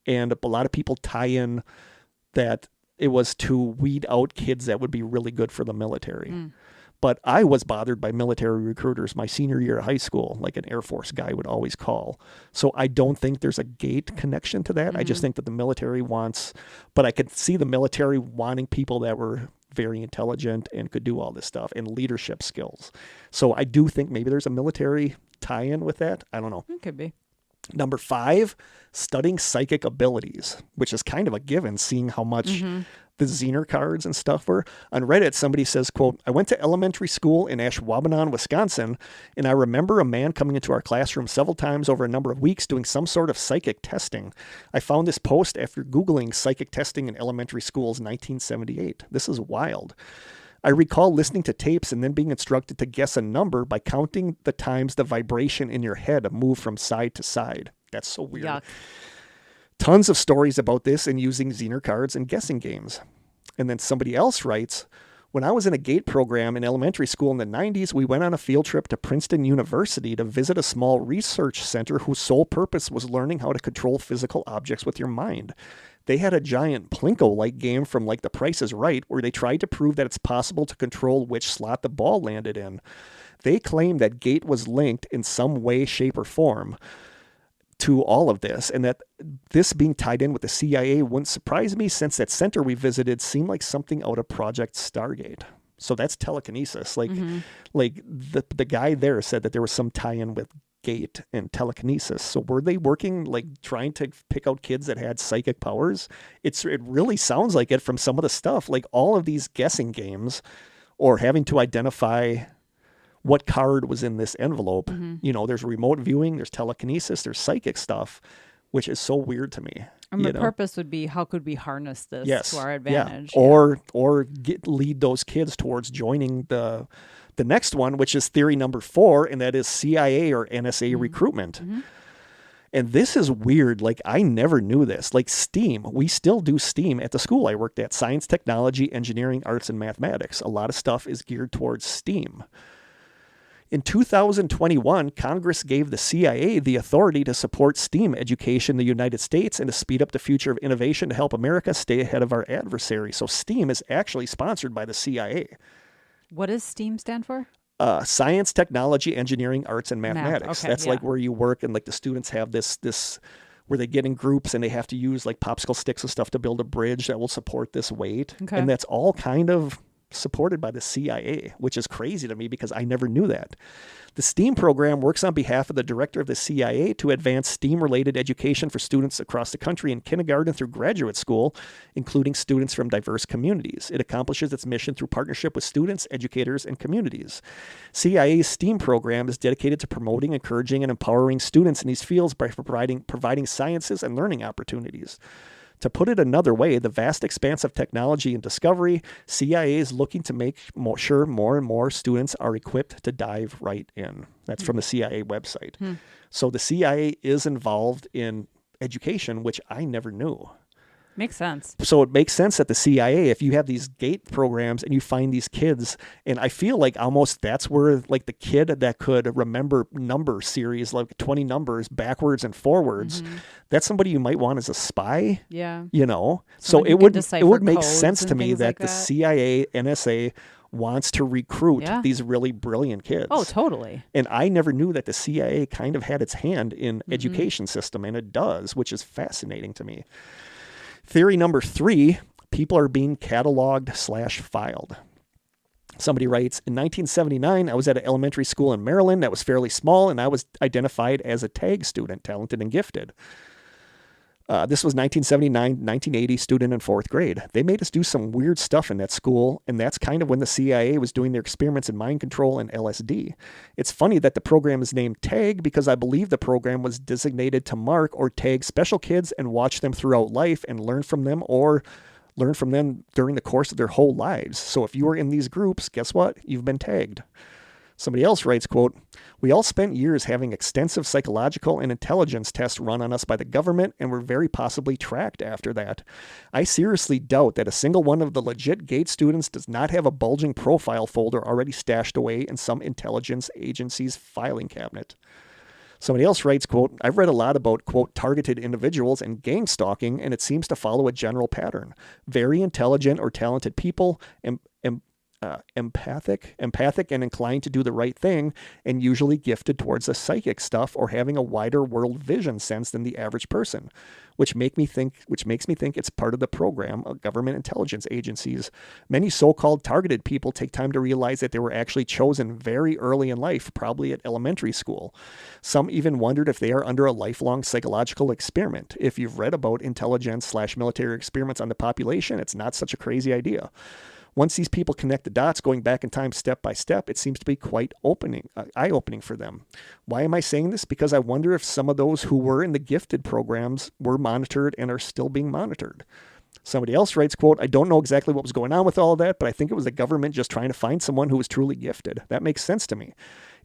and a lot of people tie in that it was to weed out kids that would be really good for the military. But I was bothered by military recruiters my senior year of high school, like an Air Force guy would always call. So I don't think there's a GATE connection to that. I just think that the military but I could see the military wanting people that were very intelligent and could do all this stuff and leadership skills. So I do think maybe there's a military tie-in with that. I don't know. It could be. Number 5, studying psychic abilities, which is kind of a given, seeing how much the Zener cards and stuff were. On Reddit, somebody says, quote, I went to elementary school in Ashwaubenon, Wisconsin, and I remember a man coming into our classroom several times over a number of weeks doing some sort of psychic testing. I found this post after Googling psychic testing in elementary schools 1978. This is wild. I recall listening to tapes and then being instructed to guess a number by counting the times the vibration in your head moved from side to side. That's so weird. Yuck. Tons of stories about this and using Zener cards and guessing games. And then somebody else writes, when I was in a GATE program in elementary school in the 90s, we went on a field trip to Princeton University to visit a small research center whose sole purpose was learning how to control physical objects with your mind. They had a giant Plinko-like game from like The Price is Right, where they tried to prove that it's possible to control which slot the ball landed in. They claimed that GATE was linked in some way, shape, or form to all of this, and that this being tied in with the CIA wouldn't surprise me, since that center we visited seemed like something out of Project Stargate. So that's telekinesis. Like the guy there said that there was some tie-in with gait and telekinesis. So were they working like trying to pick out kids that had psychic powers? It really sounds like it from some of the stuff, like all of these guessing games or having to identify what card was in this envelope. You know, there's remote viewing, there's telekinesis, there's psychic stuff, which is so weird to me. And the purpose would be, how could we harness this to our advantage? Yeah. Or lead those kids towards joining the next one, which is theory number 4, and that is CIA or NSA recruitment. And this is weird. Like, I never knew this. Like STEAM, we still do STEAM at the school I worked at: science, technology, engineering, arts, and mathematics. A lot of stuff is geared towards STEAM. In 2021, Congress gave the CIA the authority to support STEAM education in the United States and to speed up the future of innovation to help America stay ahead of our adversaries. So STEAM is actually sponsored by the CIA. What does STEAM stand for? Science, technology, engineering, arts, and mathematics. Okay, That's like where you work, and like the students have this where they get in groups and they have to use like popsicle sticks and stuff to build a bridge that will support this weight. Okay. And that's all kind of supported by the CIA, which is crazy to me because I never knew that. The STEAM program works on behalf of the director of the CIA to advance STEAM-related education for students across the country in kindergarten through graduate school, including students from diverse communities. It accomplishes its mission through partnership with students, educators, and communities. CIA's STEAM program is dedicated to promoting, encouraging, and empowering students in these fields by providing sciences and learning opportunities. To put it another way, the vast expanse of technology and discovery, CIA is looking to make sure more and more students are equipped to dive right in. That's from the CIA website. So the CIA is involved in education, which I never knew. Makes sense. So it makes sense that the CIA, if you have these GATE programs and you find these kids, and I feel like almost that's where like the kid that could remember number series, like 20 numbers backwards and forwards, that's somebody you might want as a spy. Yeah. You know? Someone so it would make codes sense to and me things that like the that. CIA, NSA wants to recruit these really brilliant kids. Oh, totally. And I never knew that the CIA kind of had its hand in education system, and it does, which is fascinating to me. Theory number 3, people are being cataloged/filed. Somebody writes, in 1979, I was at an elementary school in Maryland that was fairly small, and I was identified as a tag student, talented and gifted. This was 1979, 1980, student in 4th grade. They made us do some weird stuff in that school, and that's kind of when the CIA was doing their experiments in mind control and LSD. It's funny that the program is named TAG because I believe the program was designated to mark or tag special kids and watch them throughout life and learn from them during the course of their whole lives. So if you were in these groups, guess what? You've been tagged. Somebody else writes, quote, we all spent years having extensive psychological and intelligence tests run on us by the government and were very possibly tracked after that. I seriously doubt that a single one of the legit GATE students does not have a bulging profile folder already stashed away in some intelligence agency's filing cabinet. Somebody else writes, quote, I've read a lot about, quote, targeted individuals and gang stalking, and it seems to follow a general pattern. Very intelligent or talented people, empathic and inclined to do the right thing, and usually gifted towards the psychic stuff or having a wider world vision sense than the average person, which makes me think it's part of the program of government intelligence agencies. Many so-called targeted people take time to realize that they were actually chosen very early in life, probably at elementary school. Some even wondered if they are under a lifelong psychological experiment. If you've read about intelligence/military experiments on the population, it's not such a crazy idea. Once these people connect the dots, going back in time step by step, it seems to be quite eye-opening for them. Why am I saying this? Because I wonder if some of those who were in the gifted programs were monitored and are still being monitored. Somebody else writes, quote, I don't know exactly what was going on with all of that, but I think it was the government just trying to find someone who was truly gifted. That makes sense to me.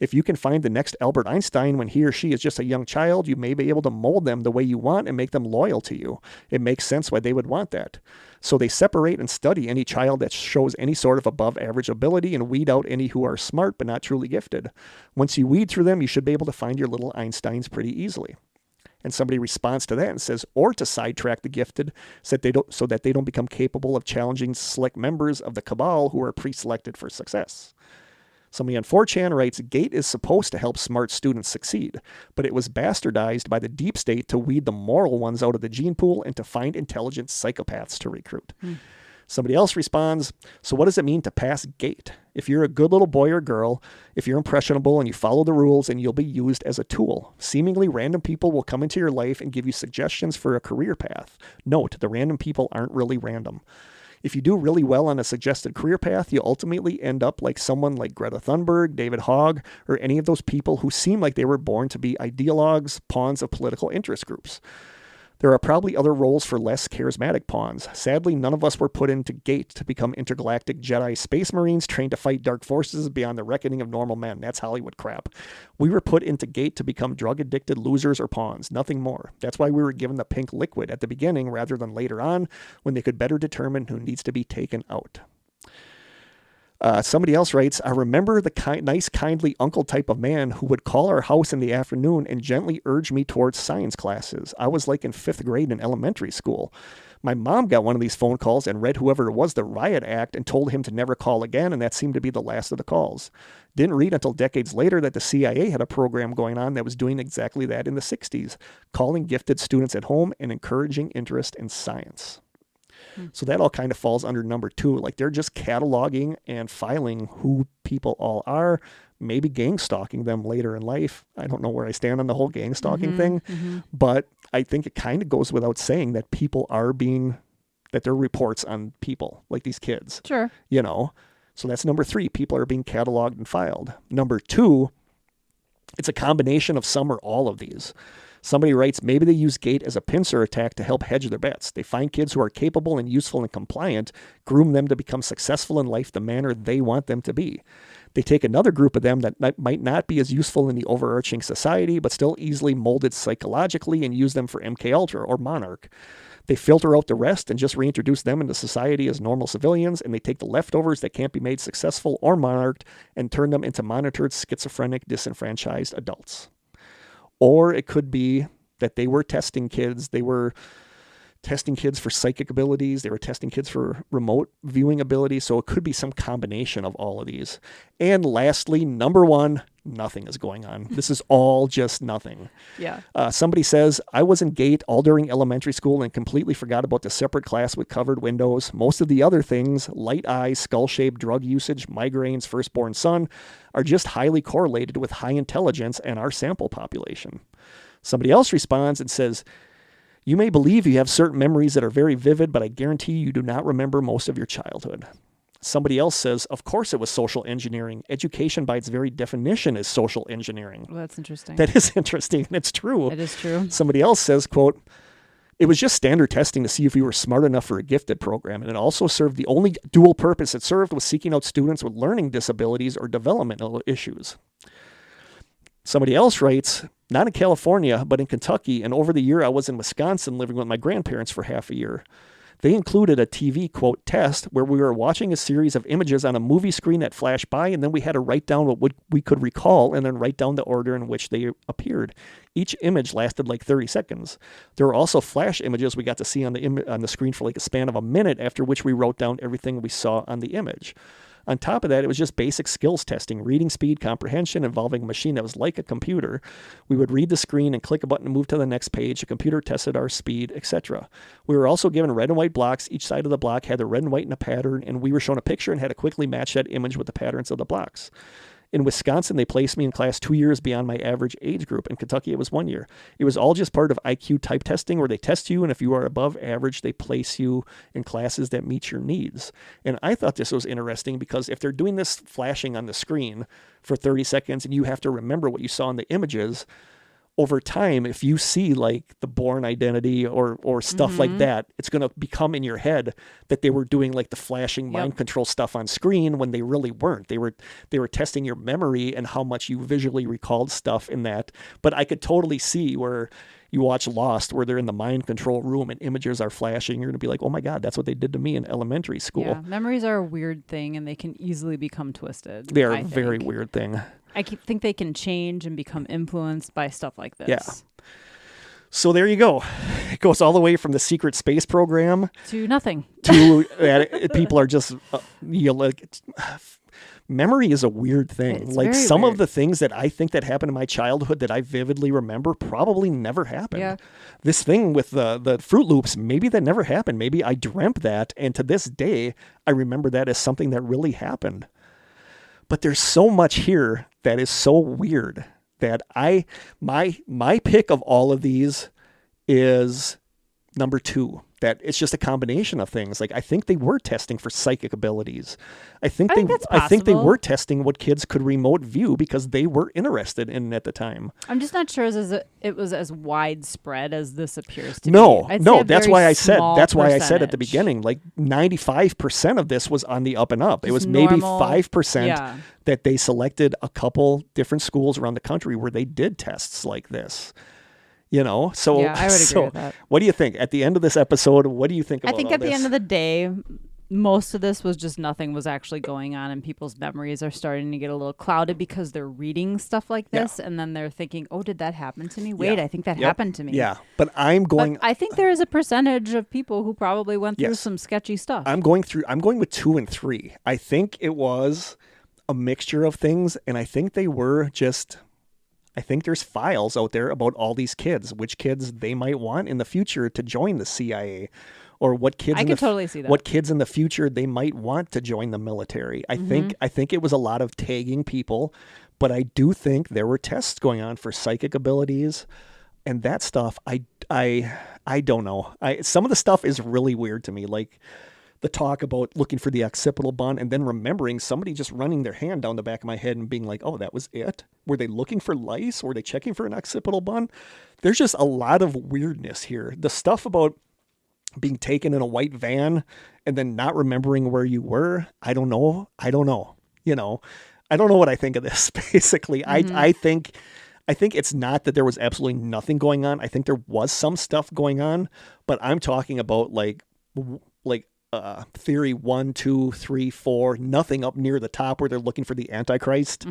If you can find the next Albert Einstein when he or she is just a young child, you may be able to mold them the way you want and make them loyal to you. It makes sense why they would want that. So they separate and study any child that shows any sort of above average ability and weed out any who are smart but not truly gifted. Once you weed through them, you should be able to find your little Einsteins pretty easily. And somebody responds to that and says, or to sidetrack the gifted so that they don't become capable of challenging select members of the cabal who are pre-selected for success. Somebody on 4chan writes, GATE is supposed to help smart students succeed, but it was bastardized by the deep state to weed the moral ones out of the gene pool and to find intelligent psychopaths to recruit. Somebody else responds, so what does it mean to pass gate? If you're a good little boy or girl, if you're impressionable and you follow the rules, and you'll be used as a tool. Seemingly random people will come into your life and give you suggestions for a career path. Note, the random people aren't really random. If you do really well on a suggested career path, you'll ultimately end up like someone like Greta Thunberg, David Hogg, or any of those people who seem like they were born to be ideologues, pawns of political interest groups. There are probably other roles for less charismatic pawns. Sadly, none of us were put into GATE to become intergalactic Jedi space marines trained to fight dark forces beyond the reckoning of normal men. That's Hollywood crap. We were put into GATE to become drug-addicted losers or pawns, nothing more. That's why we were given the pink liquid at the beginning rather than later on, when they could better determine who needs to be taken out. Somebody else writes, I remember the nice, kindly uncle type of man who would call our house in the afternoon and gently urge me towards science classes. I was like in 5th grade in elementary school. My mom got one of these phone calls and read whoever it was the riot act and told him to never call again, and that seemed to be the last of the calls. Didn't read until decades later that the CIA had a program going on that was doing exactly that in the 60s, calling gifted students at home and encouraging interest in science. So that all kind of falls under number 2. Like, they're just cataloging and filing who people all are, maybe gang stalking them later in life. I don't know where I stand on the whole gang stalking thing, but I think it kind of goes without saying that people are that there are reports on people like these kids. Sure. You know, so that's number 3. People are being cataloged and filed. Number 2, it's a combination of some or all of these. Somebody writes, maybe they use GATE as a pincer attack to help hedge their bets. They find kids who are capable and useful and compliant, groom them to become successful in life the manner they want them to be. They take another group of them that might not be as useful in the overarching society, but still easily molded psychologically, and use them for MKUltra or Monarch. They filter out the rest and just reintroduce them into society as normal civilians, and they take the leftovers that can't be made successful or monarched and turn them into monitored, schizophrenic, disenfranchised adults. Or it could be that they were testing kids. They were testing kids for psychic abilities. They were testing kids for remote viewing abilities. So it could be some combination of all of these. And lastly, number 1, nothing is going on. This is all just nothing. Yeah. Somebody says, I was in GATE all during elementary school and completely forgot about the separate class with covered windows. Most of the other things, light eyes, skull-shaped drug usage, migraines, firstborn son, are just highly correlated with high intelligence and our sample population. Somebody else responds and says, you may believe you have certain memories that are very vivid, but I guarantee you do not remember most of your childhood. Somebody else says, of course it was social engineering. Education by its very definition is social engineering. Well, that's interesting. That is interesting, and it's true. It is true. Somebody else says, quote, it was just standard testing to see if you were smart enough for a gifted program, and it also served the only dual purpose it served was seeking out students with learning disabilities or developmental issues. Somebody else writes, not in California, but in Kentucky, and over the year I was in Wisconsin living with my grandparents for half a year. They included a TV, quote, test where we were watching a series of images on a movie screen that flashed by, and then we had to write down what we could recall and then write down the order in which they appeared. Each image lasted like 30 seconds. There were also flash images we got to see on the screen for like a span of a minute, after which we wrote down everything we saw on the image. On top of that, it was just basic skills testing, reading speed, comprehension, involving a machine that was like a computer. We would read the screen and click a button to move to the next page. The computer tested our speed, etc. We were also given red and white blocks. Each side of the block had the red and white in a pattern, and we were shown a picture and had to quickly match that image with the patterns of the blocks. In Wisconsin, they placed me in class 2 years beyond my average age group. In Kentucky, it was 1 year. It was all just part of IQ type testing, where they test you, and if you are above average, they place you in classes that meet your needs. And I thought this was interesting because if they're doing this flashing on the screen for 30 seconds and you have to remember what you saw in the images, over time, if you see like the Bourne Identity or stuff like that, it's going to become in your head that they were doing like the flashing mind control stuff on screen when they really weren't. They were testing your memory and how much you visually recalled stuff in that. But I could totally see where you watch Lost, where they're in the mind control room and images are flashing. You're going to be like, oh my God, that's what they did to me in elementary school. Yeah, memories are a weird thing, and they can easily become twisted. They are a very weird thing. I think they can change and become influenced by stuff like this. Yeah. So there you go. It goes all the way from the secret space program to nothing. To people are just, memory is a weird thing. It's like very some weird. of the things that I think that happened in my childhood that I vividly remember probably never happened. Yeah. This thing with the Fruit Loops, maybe that never happened. Maybe I dreamt that, and to this day, I remember that as something that really happened. But there's so much here that is so weird that my pick of all of these is number 2. That it's just a combination of things. Like I think they were testing for psychic abilities. I think they were testing what kids could remote view because they were interested in it at the time. I'm just not sure it was as widespread as this appears to be. No, I'd say a that's very why I said small that's why I said at the percentage. beginning, like 95% of this was on the up and up. It Just was maybe normal- 5% yeah. that they selected a couple different schools around the country where they did tests like this. You know, so Yeah, I would agree with that. What do you think at the end of this episode? What do you think about I think all at the this? end of the day, most of this was just nothing was actually going on, and people's memories are starting to get a little clouded because they're reading stuff like this, and then they're thinking, "Oh, did that happen to me? Wait, Yeah. I think that Yep. happened to me." Yeah, but I'm going. But I think there is a percentage of people who probably went through Yes. some sketchy stuff. I'm going with 2 and 3. I think it was a mixture of things, and I think they were just. I think there's files out there about all these kids, which kids they might want in the future to join the CIA, or what kids I could totally see that. what kids in the future they might want to join the military. I think it was a lot of tagging people, but I do think there were tests going on for psychic abilities and that stuff. I don't know. Some of the stuff is really weird to me, like the talk about looking for the occipital bun and then remembering somebody just running their hand down the back of my head and being like, oh, that was it? Were they looking for lice? Were they checking for an occipital bun? There's just a lot of weirdness here. The stuff about being taken in a white van and then not remembering where you were, I don't know. You know, I don't know what I think of this, basically. I think it's not that there was absolutely nothing going on. I think there was some stuff going on, but I'm talking about like theory 1, 2, 3, 4, nothing up near the top where they're looking for the Antichrist,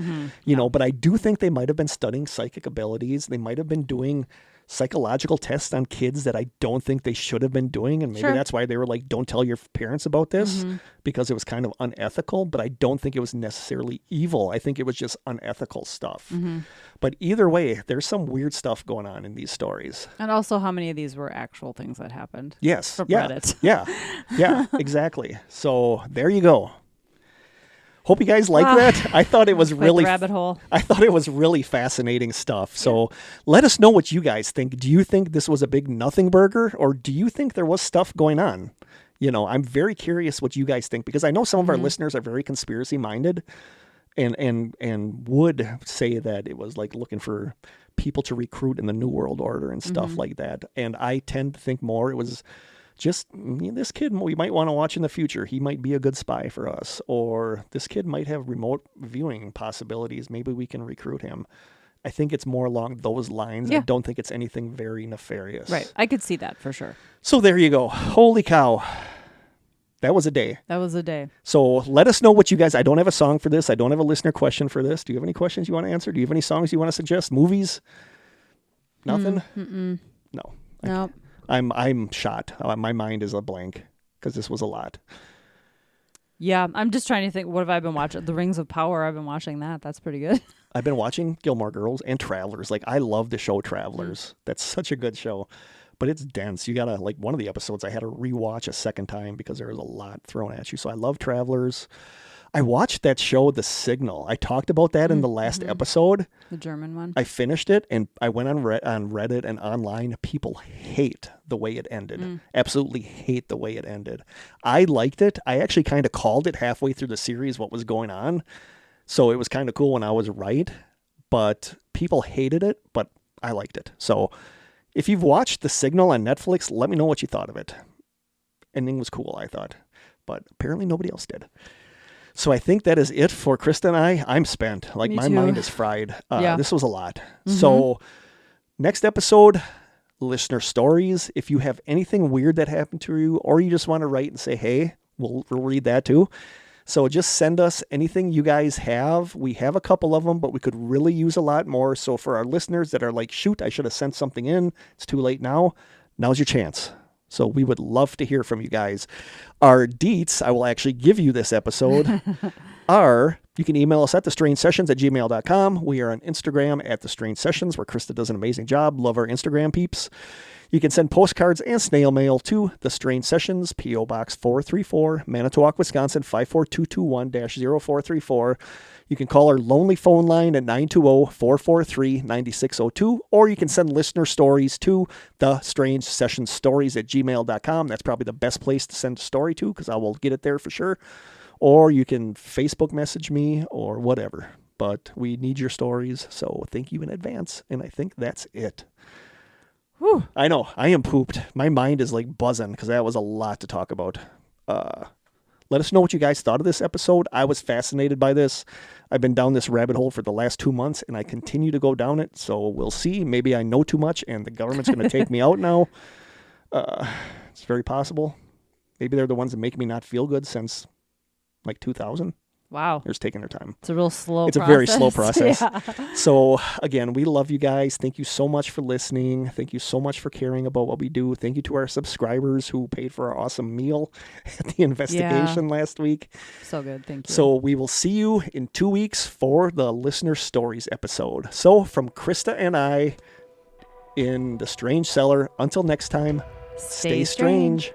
you know, but I do think they might have been studying psychic abilities. They might have been doing psychological tests on kids that I don't think they should have been doing. And maybe that's why they were like, don't tell your parents about this because it was kind of unethical, but I don't think it was necessarily evil. I think it was just unethical stuff. But either way, there's some weird stuff going on in these stories. And also how many of these were actual things that happened. Yes. From Yeah. Reddit. Yeah, exactly. So there you go. Hope you guys like that. I thought it was Quite the really rabbit hole. I thought it was really fascinating stuff. So let us know what you guys think. Do you think this was a big nothing burger, or do you think there was stuff going on? You know, I'm very curious what you guys think, because I know some of our listeners are very conspiracy minded and would say that it was like looking for people to recruit in the New World Order and stuff like that. And I tend to think more it was just this kid we might want to watch in the future. He might be a good spy for us, or this kid might have remote viewing possibilities. Maybe we can recruit him. I think it's more along those lines. Yeah. I don't think it's anything very nefarious. Right. I could see that for sure. So there you go. Holy cow. That was a day. That was a day. So let us know what you guys, I don't have a song for this. I don't have a listener question for this. Do you have any questions you want to answer? Do you have any songs you want to suggest? Movies? Nothing? No. Nope. I'm shot. My mind is a blank because this was a lot. Yeah, I'm just trying to think. What have I been watching? The Rings of Power. I've been watching that. That's pretty good. I've been watching Gilmore Girls and Travelers. Like, I love the show Travelers. That's such a good show. But it's dense. You gotta, like, one of the episodes I had to rewatch a second time because there was a lot thrown at you. So I love Travelers. I watched that show, The Signal. I talked about that in the last episode. The German one. I finished it, and I went on Reddit and online. People hate the way it ended. Absolutely hate the way it ended. I liked it. I actually kind of called it halfway through the series what was going on. So it was kind of cool when I was right. But people hated it, but I liked it. So if you've watched The Signal on Netflix, let me know what you thought of it. Ending was cool, I thought. But apparently nobody else did. So I think that is it for Krista and I. I'm spent. Like, Me my too. mind is fried. Yeah. This was a lot. So next episode, listener stories. If you have anything weird that happened to you, or you just want to write and say, hey, we'll read that too. So just send us anything you guys have. We have a couple of them, but we could really use a lot more. So for our listeners that are like, shoot, I should have sent something in. It's too late now. Now's your chance. So we would love to hear from you guys. Our deets, I will actually give you this episode, are You can email us at TheStrangeSessions@gmail.com. We are on Instagram at TheStrangeSessions, where Krista does an amazing job. Love our Instagram peeps. You can send postcards and snail mail to The Strange Sessions, P.O. Box 434, Manitowoc, Wisconsin 54221-0434. You can call our lonely phone line at 920-443-9602, or you can send listener stories to TheStrangeSessionsStories@gmail.com. That's probably the best place to send a story to, because I will get it there for sure. Or you can Facebook message me or whatever. But we need your stories, so thank you in advance. And I think that's it. Whew. I know, I am pooped. My mind is like buzzing because that was a lot to talk about. Let us know what you guys thought of this episode. I was fascinated by this. I've been down this rabbit hole for the last 2 months, and I continue to go down it. So we'll see. Maybe I know too much, and the government's going to take me out now. It's very possible. Maybe they're the ones that make me not feel good since like 2000. Wow. They're just taking their time. It's a real slow process. It's a very slow process. Yeah. So, again, we love you guys. Thank you so much for listening. Thank you so much for caring about what we do. Thank you to our subscribers who paid for our awesome meal at the investigation last week. So good. Thank you. So, we will see you in 2 weeks for the Listener Stories episode. So, from Krista and I in the Strange Cellar, until next time, stay strange.